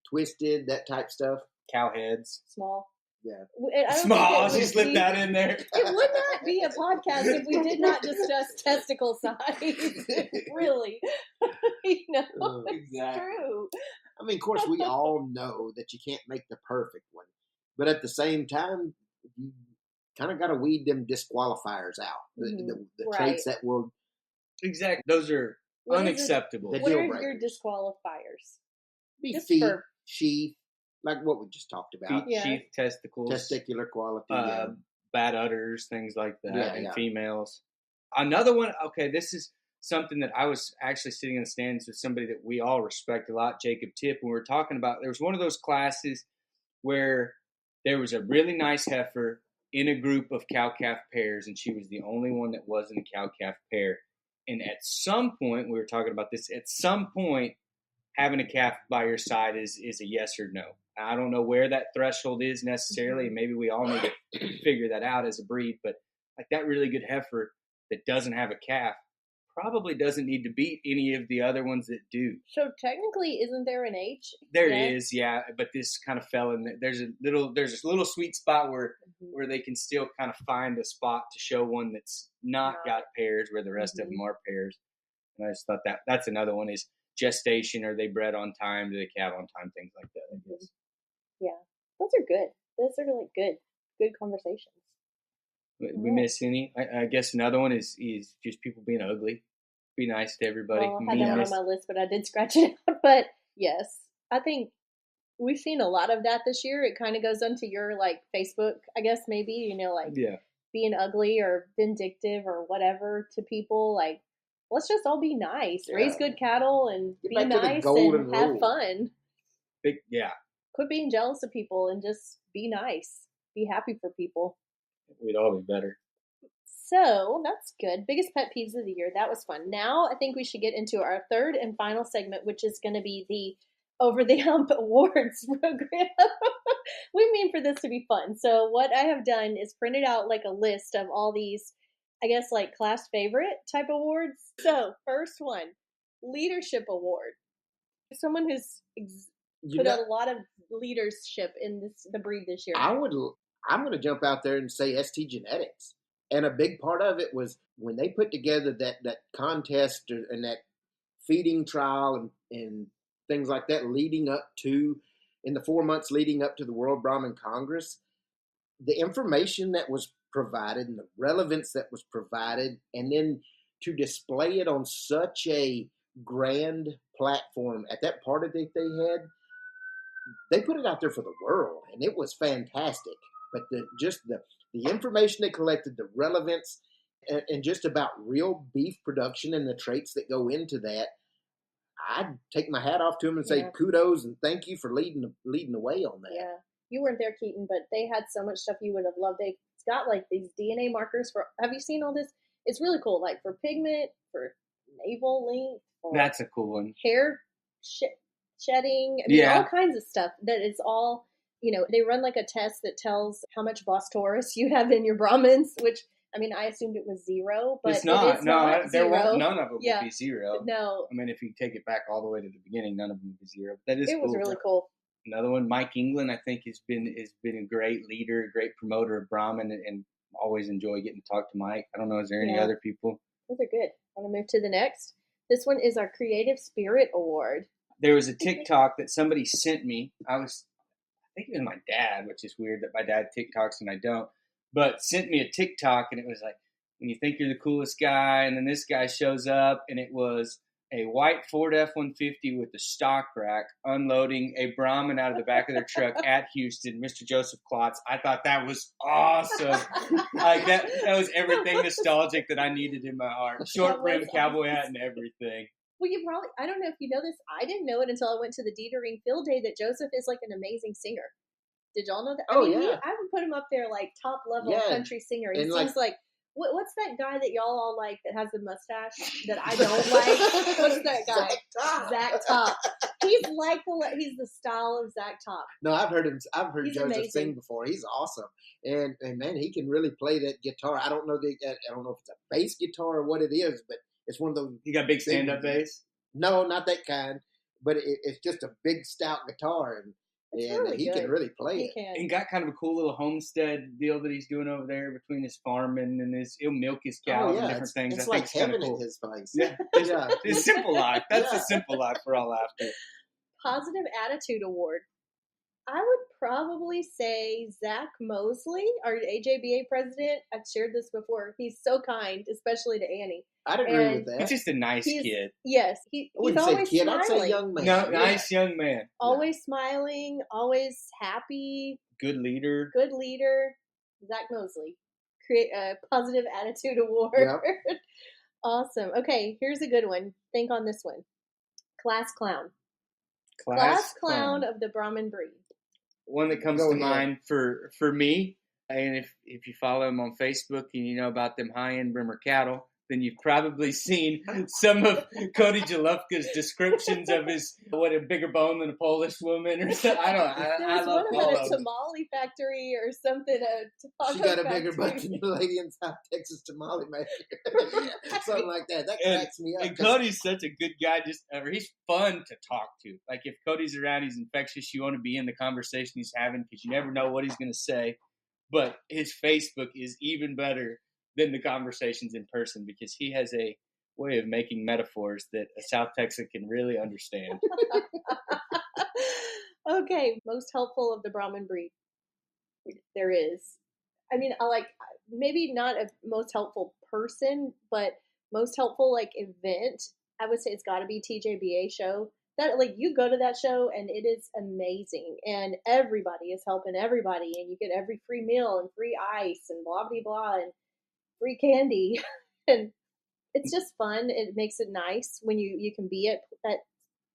Twisted, that type stuff. Cow heads. Small. Yeah. Small. She slipped that in there. It would not be a podcast if we did not discuss testicle size. Really. Exactly. It's true. I mean, of course, we all know that you can't make the perfect one. But at the same time, you kind of got to weed them disqualifiers out. The traits that will... Exactly. Those are unacceptable. What are your disqualifiers? Be feet, sheath, like what we just talked about. Feet, sheath, testicles. Testicular quality. Bad udders, things like that, in females. Another one, this is something that I was actually sitting in the stands with somebody that we all respect a lot, Jacob Tipp, and we were talking about, there was one of those classes where there was a really nice heifer in a group of cow-calf pairs, and she was the only one that wasn't a cow-calf pair. And at some point, we were talking about this, at some point, having a calf by your side is a yes or no. I don't know where that threshold is necessarily, and maybe we all need to figure that out as a breed, but like that really good heifer that doesn't have a calf probably doesn't need to beat any of the other ones that do. So technically, isn't there an age? There is, but this kind of fell in. There's a little sweet spot where they can still kind of find a spot to show one that's not got pairs where the rest of them are pairs. And I just thought that's another one is gestation. Are they bred on time? Do they calve on time? Things like that, I guess. Yeah, those are good. Those are like good conversations. We miss any? I guess another one is just people being ugly. Be nice to everybody. Well, I had that one on my list, but I did scratch it out. But yes, I think we've seen a lot of that this year. It kind of goes onto your like Facebook, I guess maybe, being ugly or vindictive or whatever to people. Like, let's just all be nice, raise good cattle, and be nice and have fun. Quit being jealous of people and just be nice. Be happy for people. We'd all be better. So that's good. Biggest pet peeves of the year. That was fun. Now I think we should get into our third and final segment, which is going to be the Over the Hump Awards program. We mean for this to be fun. So what I have done is printed out like a list of all these, I guess, like class favorite type awards. So first one, Leadership Award. Someone who's put out a lot of leadership in the breed this year. I'm going to jump out there and say ST Genetics. And a big part of it was when they put together that contest and that feeding trial and things like that in the 4 months leading up to the World Brahman Congress, the information that was provided and the relevance that was provided, and then to display it on such a grand platform at that party that they had, they put it out there for the world, and it was fantastic. But the information they collected, the relevance, and just about real beef production and the traits that go into that, I'd take my hat off to them and say kudos and thank you for leading the way on that. Yeah, you weren't there, Keaton, but they had so much stuff you would have loved. They've got like these DNA markers for. Have you seen all this? It's really cool. Like for pigment, for navel length. That's a cool one. Hair shedding. I mean, all kinds of stuff. That is all. They run like a test that tells how much Taurus you have in your Brahmins, which. I mean, I assumed it was 0, but it's not. None of them will be 0. No. I mean, if you take it back all the way to the beginning, none of them will be 0. That is It cool. was really cool. Another one, Mike England, I think has been a great leader, a great promoter of Brahman, and always enjoy getting to talk to Mike. I don't know, is there any other people? Those are good. Want to move to the next? This one is our Creative Spirit Award. There was a TikTok that somebody sent me. I think it was my dad, which is weird that my dad TikToks and I don't. But sent me a TikTok, and it was like, when you think you're the coolest guy, and then this guy shows up, and it was a white Ford F-150 with the stock rack unloading a Brahman out of the back of their truck at Houston, Mr. Joseph Klotz. I thought that was awesome. Like that was everything nostalgic that I needed in my heart. Short brim, cowboy hat, and everything. Well, I don't know if you know this. I didn't know it until I went to the Dietering Field Day that Joseph is like an amazing singer. Did y'all know that? I mean, I would put him up there like top level country singer. He seems like what's that guy that y'all all like that has the mustache that I don't like? What's that guy? Zach Top. He's the style of Zach Top. No, I've heard Joseph amazing. sing before. He's awesome, and man, he can really play that guitar. I don't know if it's a bass guitar or what it is, but it's one of those. You got big stand up bass? No, not that kind. But it's just a big stout guitar, and really he can really play it. Can. And got kind of a cool little homestead deal that he's doing over there between his farming and he'll milk his cows and different things. It's I like think heaven cool. in his place. Yeah, it's simple life. That's a simple life we're all after. Positive Attitude Award. I would probably say Zach Mosley, our AJBA president. I've shared this before. He's so kind, especially to Annie. I'd agree with that. He's just a nice kid. Yes. He's always kid, smiling. I'd say young man. No, nice young man. Always smiling, always happy. Good leader. Zach Mosley. Create a Positive Attitude Award. Yep. Awesome. Okay, here's a good one. Think on this one. Class Clown. Class Clown of the Brahman breed. One that comes to mind for me, and if you follow him on Facebook and you know about them high-end Brimmer cattle, then you've probably seen some of Cody Jalufka's descriptions of his, a bigger bone than a Polish woman or something. I don't know. I love one all about of a them. tamale factory or something. She got a bigger butt than the lady in South Texas tamale maker. Something like that. That cracks me up. And Cody's such a good guy. He's fun to talk to. Like if Cody's around, he's infectious. You want to be in the conversation he's having because you never know what he's going to say. But his Facebook is even better than the conversations in person because he has a way of making metaphors that a South Texan can really understand. Okay, most helpful of the Brahman breed. There is. I mean, maybe not a most helpful person, but most helpful event. I would say it's got to be TJBA show. That you go to that show and it is amazing, and everybody is helping everybody, and you get every free meal and free ice and blah blah blah and free candy, and it's just fun. It makes it nice when you can be at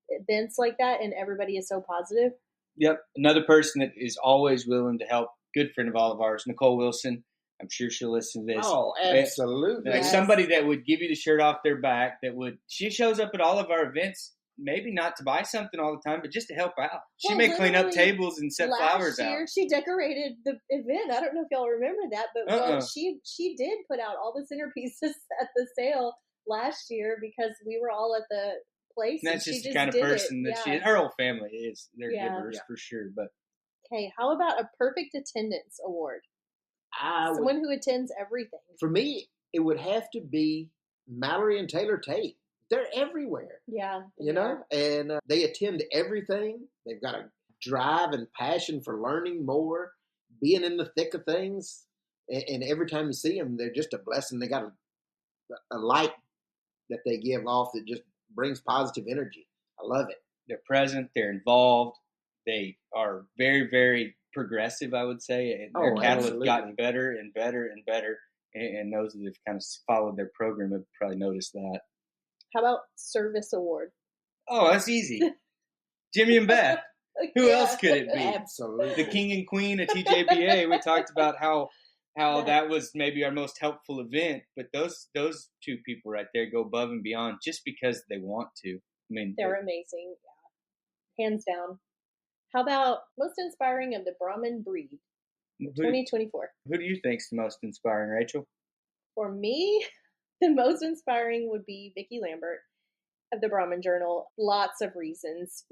events like that, and everybody is so positive. Yep, another person that is always willing to help. Good friend of all of ours, Nicole Wilson. I'm sure she'll listen to this. Oh, absolutely! Like somebody that would give you the shirt off their back. She shows up at all of our events. Maybe not to buy something all the time, but just to help out. She may clean up tables and set flowers out. Last year, she decorated the event. I don't know if y'all remember that, but she did put out all the centerpieces at the sale last year because we were all at the place. And that's just the kind of person that she is. Her whole family is. They're givers for sure. But okay, how about a perfect attendance award? Someone who attends everything. For me, it would have to be Mallory and Taylor Tate. They're everywhere. Yeah. You know, and they attend everything. They've got a drive and passion for learning more, being in the thick of things. And every time you see them, they're just a blessing. They got a light that they give off that just brings positive energy. I love it. They're present. They're involved. They are very, very progressive, I would say. And their cattle absolutely. have gotten better and better and better. And those that have kind of followed their program have probably noticed that. How about service award? Oh, that's easy. Jimmy and Beth. Who else could it be? Absolutely. The king and queen of TJBA. We talked about how that was maybe our most helpful event, but those two people right there go above and beyond just because they want to. I mean, they're amazing. Yeah. Hands down. How about most inspiring of the Brahman breed? 2024. Who do you think's the most inspiring, Rachel? For me, the most inspiring would be Vicki Lambert of the Brahman Journal. Lots of reasons.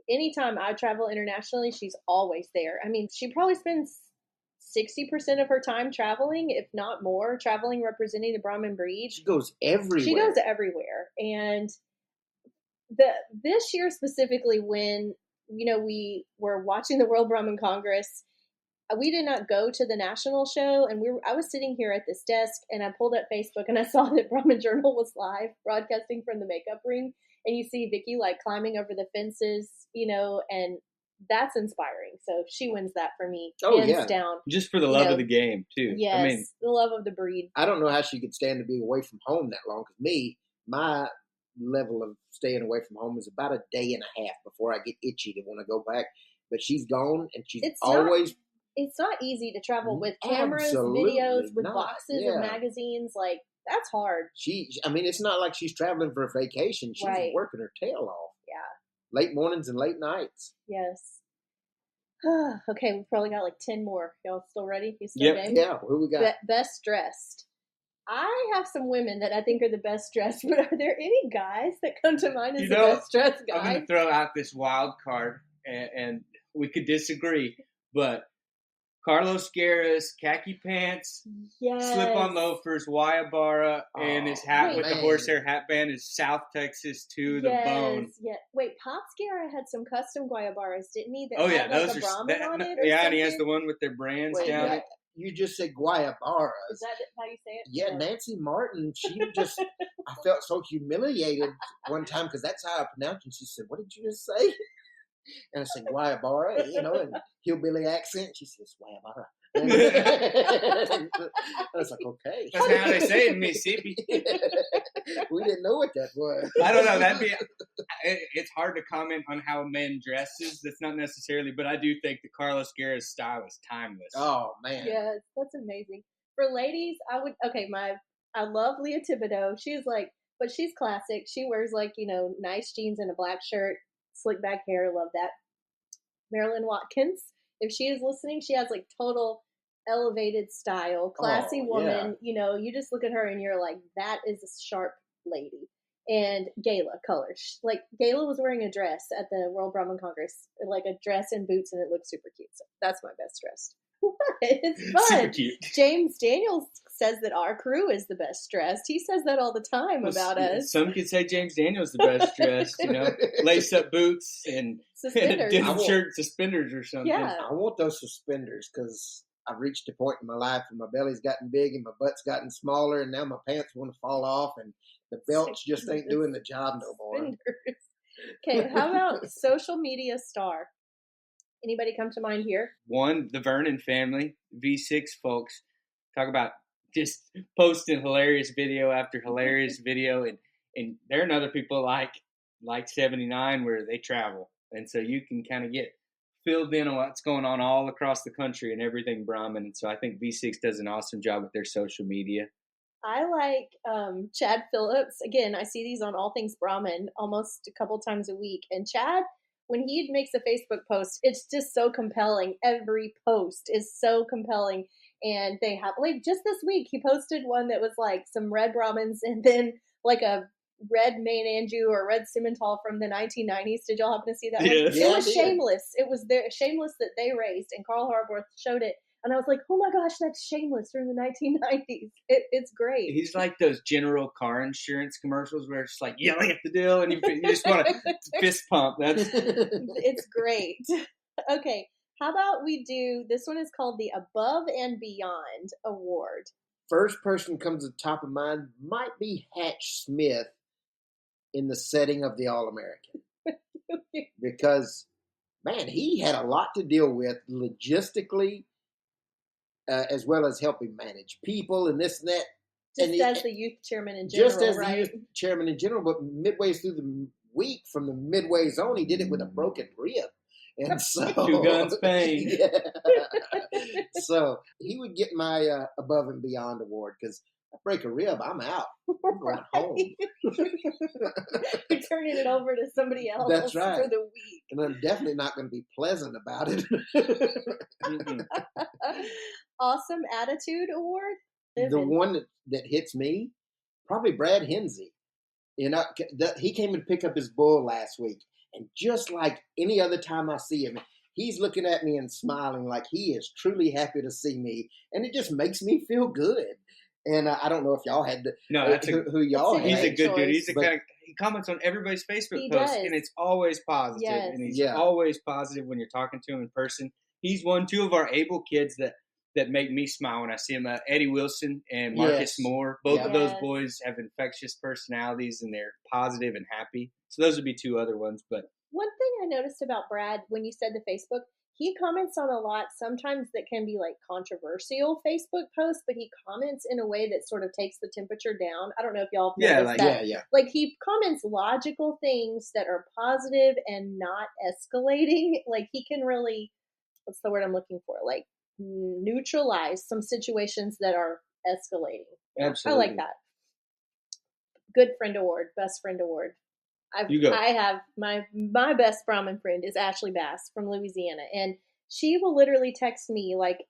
Anytime I travel internationally, she's always there. I mean, she probably spends 60% of her time traveling, if not more, traveling representing the Brahman breed. She goes everywhere. And this year specifically, when we were watching the World Brahman Congress, we did not go to the national show, and I was sitting here at this desk, and I pulled up Facebook, and I saw that Brahman Journal was live broadcasting from the makeup ring, and you see Vicki like climbing over the fences, and that's inspiring. So she wins that for me, hands down. Just for the love of the game, too. Yes, I mean, the love of the breed. I don't know how she could stand to be away from home that long, because my level of staying away from home is about a day and a half before I get itchy to want to go back. But she's gone, and she's always... It's not easy to travel with cameras, Absolutely videos, with not. boxes of magazines. Like, that's hard. It's not like she's traveling for a vacation. She's working her tail off. Yeah. Late mornings and late nights. Yes. Okay, we've probably got like 10 more. Y'all still ready? You still game? Yeah, who we got? Best dressed. I have some women that I think are the best dressed, but are there any guys that come to mind as the best dressed guy? I'm going to throw out this wild card, and we could disagree, but Carlos Guerra's khaki pants, slip-on loafers, Guayabara, and his hat with the horsehair hat band is South Texas to the bone. Yeah. Wait, Pops Guerra had some custom Guayabaras, didn't he? Those a are Brahman on it. And he has the one with their brands down it. You just said Guayabara. Is that how you say it? Yeah, Nancy Martin. She just, I felt so humiliated one time because that's how I pronounced it. She said, "What did you just say?" And I said, Guayabara, and hillbilly accent. She says, Guayabara. I was like, okay. That's how they say it in Mississippi. We didn't know what that was. I don't know. It's hard to comment on how a man dresses. That's not necessarily, but I do think that Carlos Guerra's style is timeless. Oh, man. Yes, that's amazing. For ladies, I love Leah Thibodeau. She's but she's classic. She wears nice jeans and a black shirt. Slick back hair, love that. Marilyn Watkins, if she is listening, she has total elevated style, classy woman. Yeah. You just look at her and you're like, that is a sharp lady. And Gayla Colors, Gayla was wearing a dress at the World Brahman Congress, a dress and boots, and it looked super cute. So that's my best dressed. It's fun. Super cute. James Daniels says that our crew is the best dressed. He says that all the time about us. Some could say James Daniels the best dressed, lace up boots and a denim shirt, suspenders or something. Yeah. I want those suspenders because I've reached a point in my life where my belly's gotten big and my butt's gotten smaller, and now my pants want to fall off and the belts just ain't doing the job no more. Okay, how about social media star? Anybody come to mind here? One, the Vernon family, V6 folks. Talk about just posting hilarious video after hilarious video. And there are other people like 79 where they travel. And so you can kind of get filled in on what's going on all across the country and everything Brahman. And so I think V6 does an awesome job with their social media. I like Chad Phillips. Again, I see these on All Things Brahman almost a couple times a week. And Chad, when he makes a Facebook post, it's just so compelling. Every post is so compelling. And they have, just this week, he posted one that was some red Brahmins and then a red Maine Anjou or red Simmental from the 1990s. Did y'all happen to see that one? It was Shameless. It was Shameless that they raised, and Carl Harborth showed it. And I was like, oh my gosh, that's Shameless from the 1990s. It's great. He's like those general car insurance commercials where it's yelling at the deal and you just want to fist pump. It's great. Okay. How about we do, this one is called the Above and Beyond Award. First person comes to the top of mind might be Hatch Smith in the setting of the All-American. Because, man, he had a lot to deal with logistically, as well as helping manage people and this and that. Just as the youth chairman in general, just as right? the youth chairman in general, but midway through the week, from the midways on, he did it with a broken rib. And so, Two guns pain. Yeah. So he would get my Above and Beyond award, because I break a rib, I'm out. I'm going home. You're turning it over to somebody else. That's right. For the week. And I'm definitely not going to be pleasant about it. Awesome Attitude Award. The one that hits me, probably Brad Hensey. You know, he came to pick up his bull last week, and just like any other time I see him, he's looking at me and smiling like he is truly happy to see me, and it just makes me feel good. And I don't know if y'all had who y'all had. He's a good dude. He's but, he comments on everybody's Facebook He posts, does. and it's always positive. Yes. And he's always positive when you're talking to him in person. He's two of our able kids that make me smile when I see him. Eddie Wilson and Marcus Moore. Both of those boys have infectious personalities, and they're positive and happy. So those would be two other ones. But one thing I noticed about Brad when you said the Facebook, he comments on a lot sometimes that can be like controversial Facebook posts, but he comments in a way that sort of takes the temperature down. I don't know if y'all have noticed that. Like he comments logical things that are positive and not escalating. Like he can really, what's the word I'm looking for? Like neutralize some situations that are escalating. Absolutely. I like that. Good Friend Award, Best Friend Award. I have my best Brahman friend is Ashley Bass from Louisiana, and she will literally text me like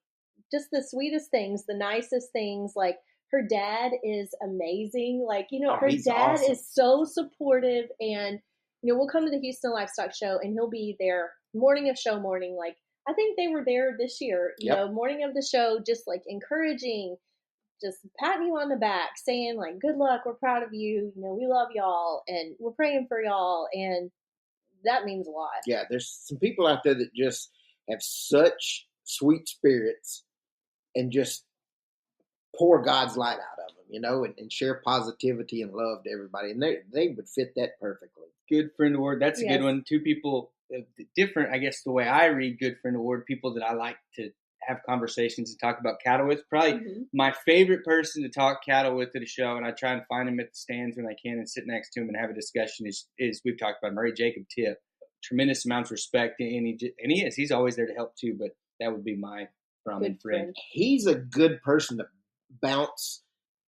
just the sweetest things, the nicest things. Like her dad is amazing. Like, her dad is so supportive, and we'll come to the Houston Livestock Show and he'll be there morning of show morning. Like I think they were there this year, morning of the show, just like encouraging, just patting you on the back, saying like, good luck, we're proud of you, we love y'all, and we're praying for y'all, and that means a lot. Yeah, there's some people out there that just have such sweet spirits and just pour God's light out of them, and share positivity and love to everybody, and they would fit that perfectly. Good Friend Award, that's a good one. Two people, different, I guess, the way I read Good Friend Award, people that I like to have conversations and talk about cattle with. Probably my favorite person to talk cattle with at a show, and I try and find him at the stands when I can and sit next to him and have a discussion, is we've talked about Murray Jacob Tip. Tremendous amounts of respect, and he's always there to help too, but that would be my Brahman friend. He's a good person to bounce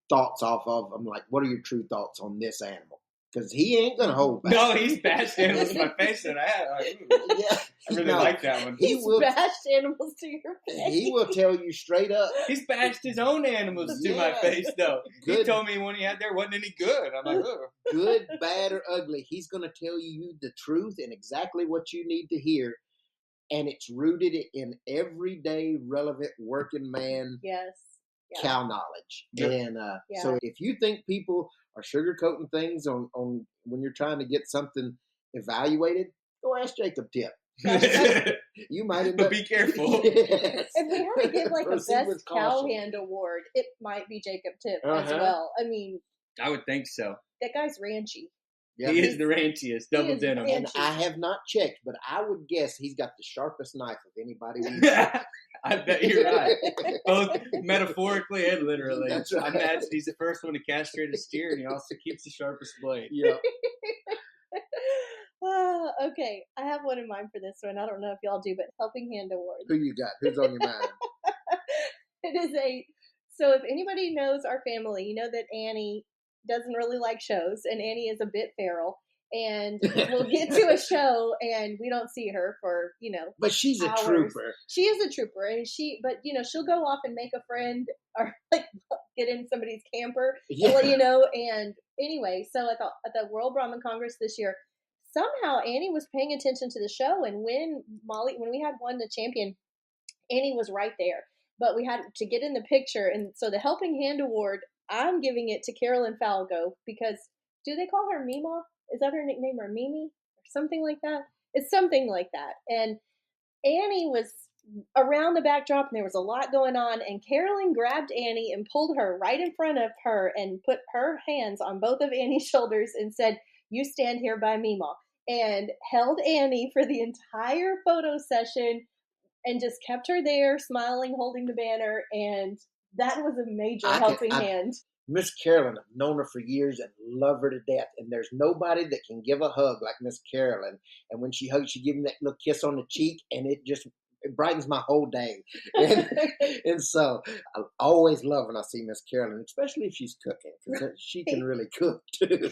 thoughts off of. I'm like, what are your true thoughts on this animal? Because he ain't going to hold back. No, he's bashed animals to my face. And I really like that one. He's bashed animals to your face. He will tell you straight up. He's bashed his own animals to my face, though. He told me when he had there wasn't any good. I'm like, oh. Good, bad, or ugly. He's going to tell you the truth and exactly what you need to hear. And it's rooted in everyday, relevant, working man cow knowledge. Yep. And so if you think people are sugarcoating things on when you're trying to get something evaluated, go ask Jacob Tip. You might end up. But be careful. Yes. If we had to give like a best cowhand award, it might be Jacob Tip as well. I mean, I would think so. That guy's ranchy. Yeah, he is the ranchiest, double denim. And I have not checked, but I would guess he's got the sharpest knife of anybody. I bet you're right. Both metaphorically and literally. That's right. I imagine he's the first one to castrate a steer, and he also keeps the sharpest blade. Yeah. Okay, I have one in mind for this one. I don't know if y'all do, but Helping Hand Award. Who you got? Who's on your mind? It is so if anybody knows our family, you know that Annie doesn't really like shows, and Annie is a bit feral, and we'll get to a show and we don't see her for but she's hours. A trooper. She is a trooper, and she'll go off and make a friend or like get in somebody's camper, and anyway, so at the World Brahman Congress this year, somehow Annie was paying attention to the show, and when we had won the champion, Annie was right there, but we had to get in the picture, and so the Helping Hand Award, I'm giving it to Carolyn Falgo, because do they call her Mima? Is that her nickname, or Mimi or something like that? It's something like that. And Annie was around the backdrop, and there was a lot going on, and Carolyn grabbed Annie and pulled her right in front of her and put her hands on both of Annie's shoulders and said, "You stand here by me, Ma," and held Annie for the entire photo session and just kept her there, smiling, holding the banner, and that was a major helping hand. Miss Carolyn, I've known her for years and love her to death. And there's nobody that can give a hug like Miss Carolyn. And when she hugs, she gives me that little kiss on the cheek, and it brightens my whole day. And so I always love when I see Miss Carolyn, especially if she's cooking, because she can really cook too.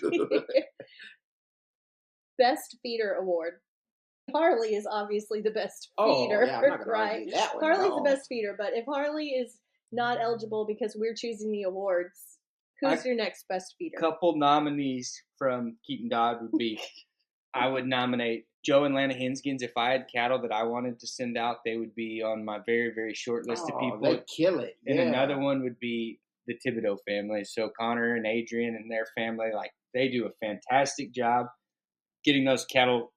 Best feeder award. Harley is obviously the best feeder, yeah, I'm not gonna argue that one. Harley's the best feeder, but if Harley is not eligible because we're choosing the awards, who's your next best feeder? Couple nominees from Keaton Dodd would be, I would nominate Joe and Lana Henskins. If I had cattle that I wanted to send out, they would be on my very, very short list of people. They'd kill it. And another one would be the Thibodeau family. So Connor and Adrian and their family, like, they do a fantastic job getting those cattle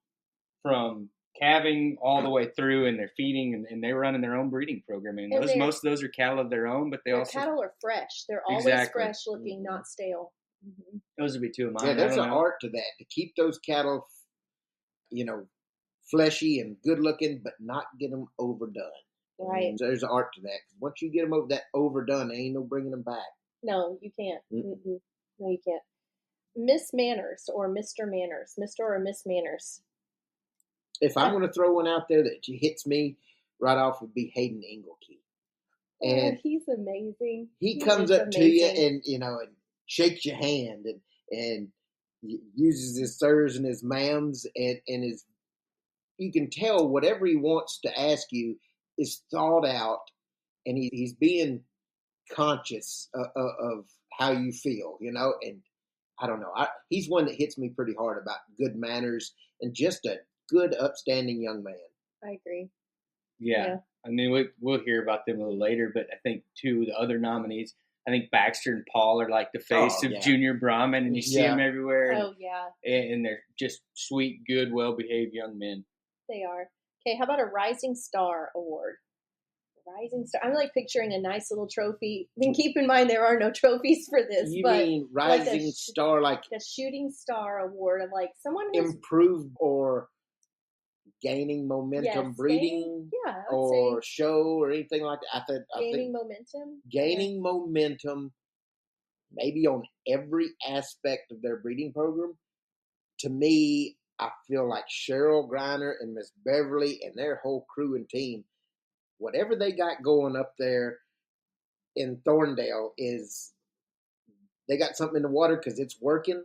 from calving all the way through, and they're feeding, and they're running their own breeding program. And most of those are cattle of their own, but their cattle are fresh. They're always fresh looking, not stale. Mm-hmm. Those would be two of mine. Yeah, there's an art to that, to keep those cattle, fleshy and good looking, but not get them overdone. Right. And there's an art to that. Once you get them overdone, there ain't no bringing them back. No, you can't. Mm-mm. No, you can't. Miss Manners or Mr. Manners, Mr. or Miss Manners. If I'm going to throw one out there that hits me right off, would be Hayden Engelke. And he's amazing. He comes up to you and and shakes your hand and uses his sirs and his ma'ams and his. You can tell whatever he wants to ask you is thought out, and he's being conscious of how you feel, and I don't know. He's one that hits me pretty hard about good manners and just a good, upstanding young man. I agree. Yeah. I mean, we'll hear about them a little later, but I think two of the other nominees, I think Baxter and Paul are like the face of Junior Brahman, and you see them everywhere. And they're just sweet, good, well-behaved young men. They are. Okay, how about a Rising Star Award? Rising Star. I'm like picturing a nice little trophy. I mean, keep in mind there are no trophies for this. You mean Rising Star, like a Shooting Star Award of like someone who's improved or gaining momentum, breeding, or show or anything like that. I think momentum. Gaining momentum, maybe on every aspect of their breeding program. To me, I feel like Cheryl Griner and Miss Beverly and their whole crew and team, whatever they got going up there in Thorndale they got something in the water because it's working.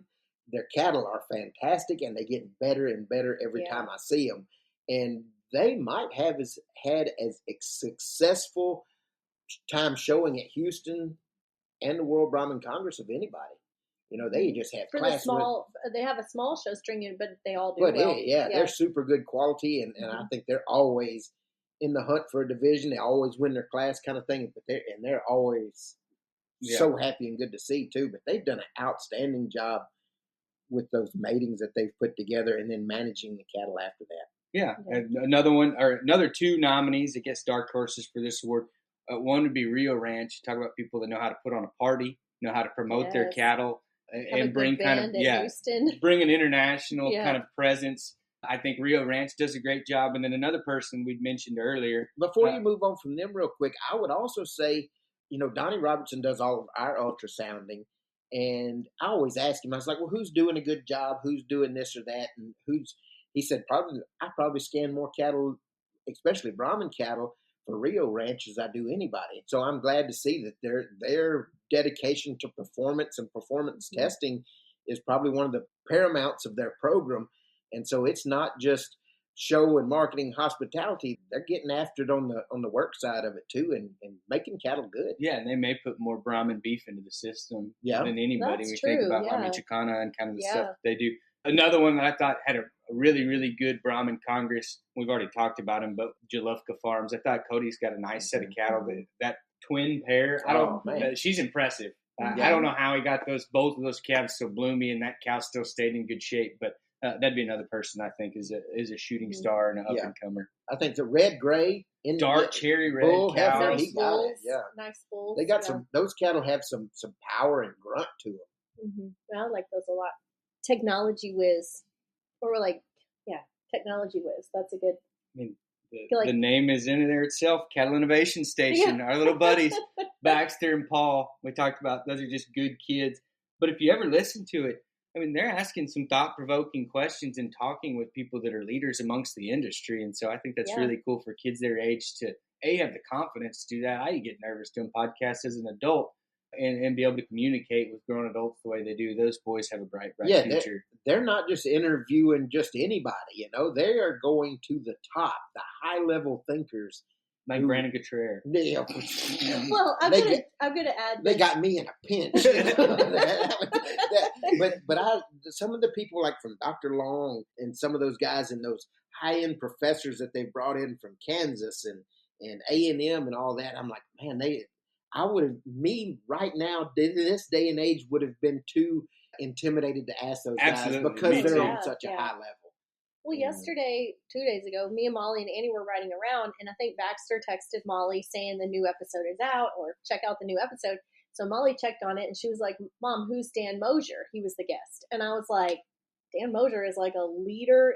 Their cattle are fantastic, and they get better and better every time I see them. And they might have had as successful time showing at Houston and the World Brahman Congress of anybody. They just have class. They have a small show string, but they all do well. They're super good quality, and I think they're always in the hunt for a division. They always win their class, kind of thing. But they're always so happy and good to see too. But they've done an outstanding job with those matings that they've put together, and then managing the cattle after that. Yeah, another two nominees, I guess, dark horses for this award. One would be Rio Ranch. Talk about people that know how to put on a party, know how to promote their cattle, and bring bring an international kind of presence. I think Rio Ranch does a great job. And then another person we'd mentioned earlier. Before you move on from them real quick, I would also say, Donnie Robertson does all of our ultrasounding. And I always ask him, I was like, well, who's doing a good job? Who's doing this or that? And he said, I probably scan more cattle, especially Brahman cattle, for Rio Ranch as I do anybody. So I'm glad to see that their dedication to performance and performance testing is probably one of the paramounts of their program. And so it's not just show and marketing hospitality. They're getting after it on the work side of it too, and making cattle good. Yeah, and they may put more Brahman beef into the system than anybody. That's think about Chicana and kind of the stuff they do. Another one that I thought had a really, really good Brahman Congress. We've already talked about him, but Jalufka Farms. I thought Cody's got a nice set of cattle. That twin pair, she's impressive. I don't know how he got both of those calves so bloomy, and that cow still stayed in good shape. But that'd be another person I think is a shooting star and an up and comer. I think the red gray dark cherry red bull cow. heifer, Nice he got it. bulls. Yeah, Nice bulls. they got yeah. some. Those cattle have some power and grunt to them. I like those a lot. Technology whiz, or technology whiz. That's a good. I mean, like- the name is in there itself. Cattle Innovation Station. Yeah. Our little buddies, Baxter and Paul. We talked about those are just good kids. But if you ever listen to it, I mean, they're asking some thought-provoking questions and talking with people that are leaders amongst the industry. And so I think that's really cool for kids their age to, have the confidence to do that. I get nervous doing podcasts as an adult and be able to communicate with grown adults the way they do. Those boys have a bright future. They're not just interviewing just anybody. They are going to the top, the high-level thinkers. Like Brandon Cuttrer. Well, I'm gonna add. They got me in a pinch. But some of the people like from Dr. Long and some of those guys and those high-end professors that they brought in from Kansas and A&M and all that, I'm like, man, me right now in this day and age would have been too intimidated to ask those guys because they're on such a high level. Well, yesterday, 2 days ago, me and Molly and Annie were riding around, and I think Baxter texted Molly saying the new episode is out or check out the new episode. So Molly checked on it, and she was like, Mom, who's Dan Mosier? He was the guest. And I was like, Dan Mosier is like a leader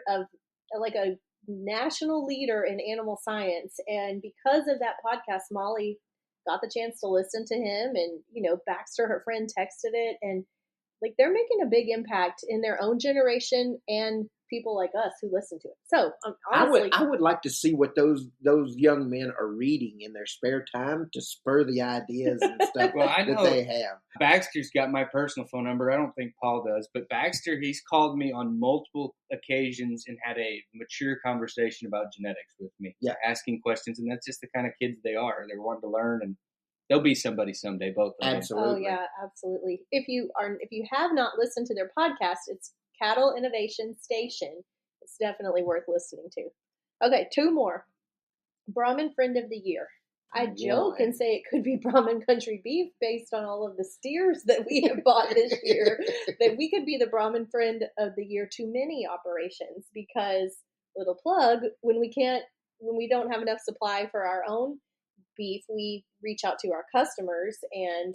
like a national leader in animal science. And because of that podcast, Molly got the chance to listen to him, and, Baxter, her friend, texted it, and like they're making a big impact in their own generation and people like us who listen to it. So honestly, I would like to see what those young men are reading in their spare time to spur the ideas and stuff that they have. Baxter's got my personal phone number. I don't think Paul does, but Baxter, he's called me on multiple occasions and had a mature conversation about genetics with me, asking questions, and that's just the kind of kids they are. They're wanting to learn, and they'll be somebody someday. Both of them. Absolutely. Oh yeah, absolutely. If you have not listened to their podcast, it's Cattle Innovation Station. It's definitely worth listening to. Okay, 2 more. Brahman Friend of the Year. I joke and say it could be Brahman Country Beef based on all of the steers that we have bought this year. That we could be the Brahman Friend of the Year to many operations because, little plug, when we don't have enough supply for our own beef, we reach out to our customers and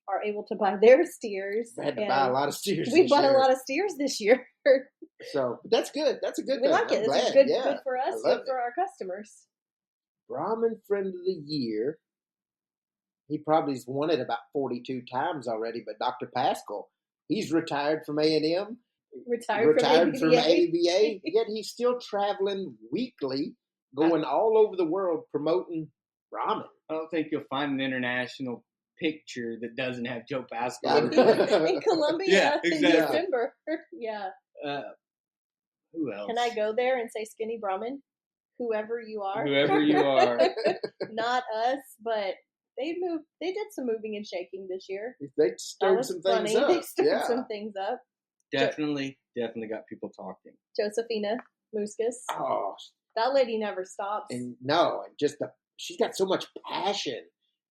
are able to buy their steers. We had to buy a lot of steers. We bought a lot of steers this year. So that's good. That's a good thing. We like it. It's good for us, good for our customers. Brahman Friend of the Year. He probably's won it about 42 times already, but Dr. Pascal, he's retired from A&M. Retired from ABA, yet he's still traveling weekly, going all over the world promoting Brahman. I don't think you'll find an international picture that doesn't have Joe Pascal in Colombia in exactly. December. Yeah. Who else? Can I go there and say Skinny Brahman? Whoever you are. Whoever you are. Not us, but they did some moving and shaking this year. They stirred some things up. They stirred some things up. Definitely got people talking. Josephina Muscus. Oh, that lady never stops. And she's got so much passion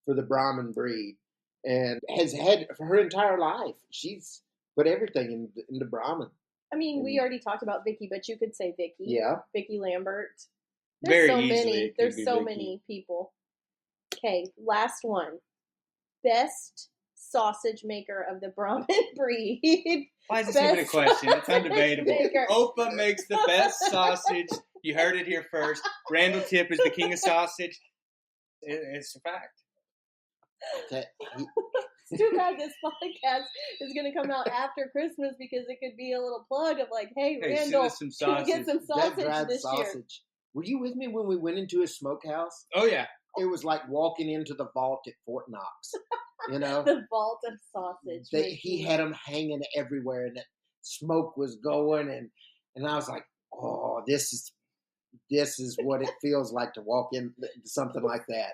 for the Brahman breed and has had for her entire life. She's put everything into Brahman. I mean, we already talked about Vicky, but you could say Vicky. Yeah. Vicky Lambert. There's so many people. Okay, last one. Best sausage maker of the Brahman breed. Why is this even a question? It's undebatable. Opa makes the best sausage. You heard it here first. Randall Tip is the king of sausage. It's a fact. It's too bad this podcast is going to come out after Christmas because it could be a little plug of like, hey Randall, get some sausage this year. Were you with me when we went into his smokehouse? Oh, yeah. It was like walking into the vault at Fort Knox. The vault of sausage. He had them hanging everywhere, and the smoke was going, and I was like, oh, this is what it feels like to walk into something like that.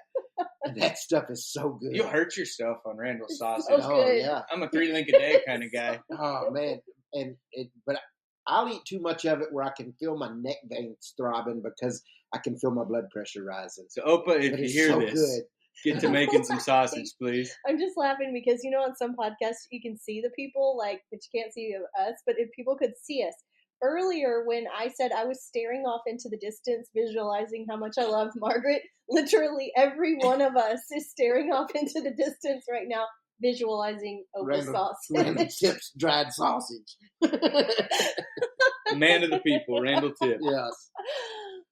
And that stuff is so good. You'll hurt yourself on Randall's sausage. Oh, yeah. I'm a 3 link a day kind of guy. Oh, man. But I'll eat too much of it where I can feel my neck veins throbbing because I can feel my blood pressure rising. So, Opa, if you hear this, get to making some sausage, please. I'm just laughing because, on some podcasts you can see the people, but you can't see us. But if people could see us, earlier when I said I was staring off into the distance, visualizing how much I love Margaret. Literally every one of us is staring off into the distance right now, visualizing oval sausage. Randall Tips dried sausage. Man of the people, Randall Tip. Yes.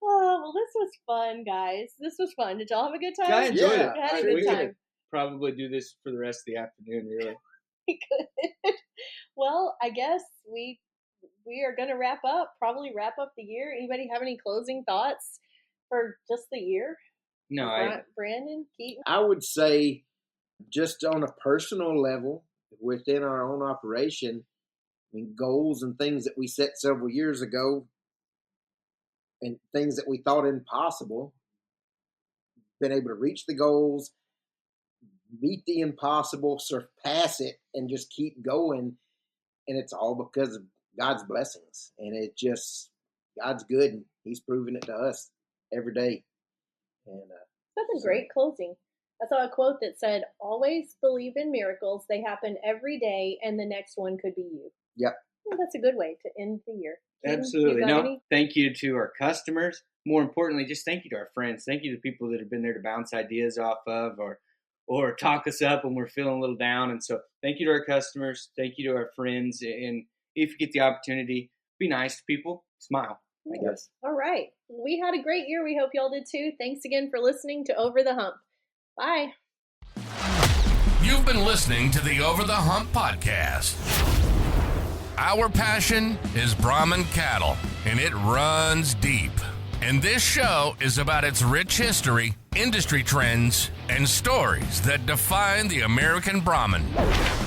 Oh, well, this was fun, guys. This was fun. Did y'all have a good time? I enjoyed it. I had a good We time. could probably do this for the rest of the afternoon, really. We could. Well, I guess we are going to probably wrap up the year. Anybody have any closing thoughts for just the year? No, Brandon, Keaton? I would say just on a personal level within our own operation, I mean, goals and things that we set several years ago and things that we thought impossible, been able to reach the goals, meet the impossible, surpass it, and just keep going. And it's all because of God's blessings. And it just, God's good, and He's proving it to us every day. And That's a great closing. I saw a quote that said, always believe in miracles. They happen every day, and the next one could be you. Yep. Well, that's a good way to end the year. Keaton, absolutely. you got any? Thank you to our customers. More importantly, just thank you to our friends. Thank you to people that have been there to bounce ideas off of or talk us up when we're feeling a little down. And so thank you to our customers. Thank you to our friends. And if you get the opportunity, be nice to people. Smile, I guess. All right. We had a great year. We hope y'all did too. Thanks again for listening to Over the Hump. Bye. You've been listening to the Over the Hump podcast. Our passion is Brahman cattle, and it runs deep. And this show is about its rich history, industry trends, and stories that define the American Brahman.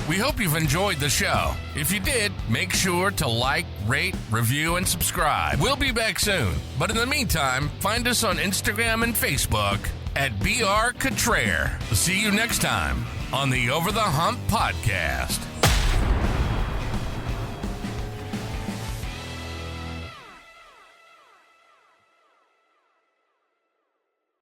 We hope you've enjoyed the show. If you did, make sure to like, rate, review, and subscribe. We'll be back soon. But in the meantime, find us on Instagram and Facebook at BR Cutrer. See you next time on the Over the Hump podcast.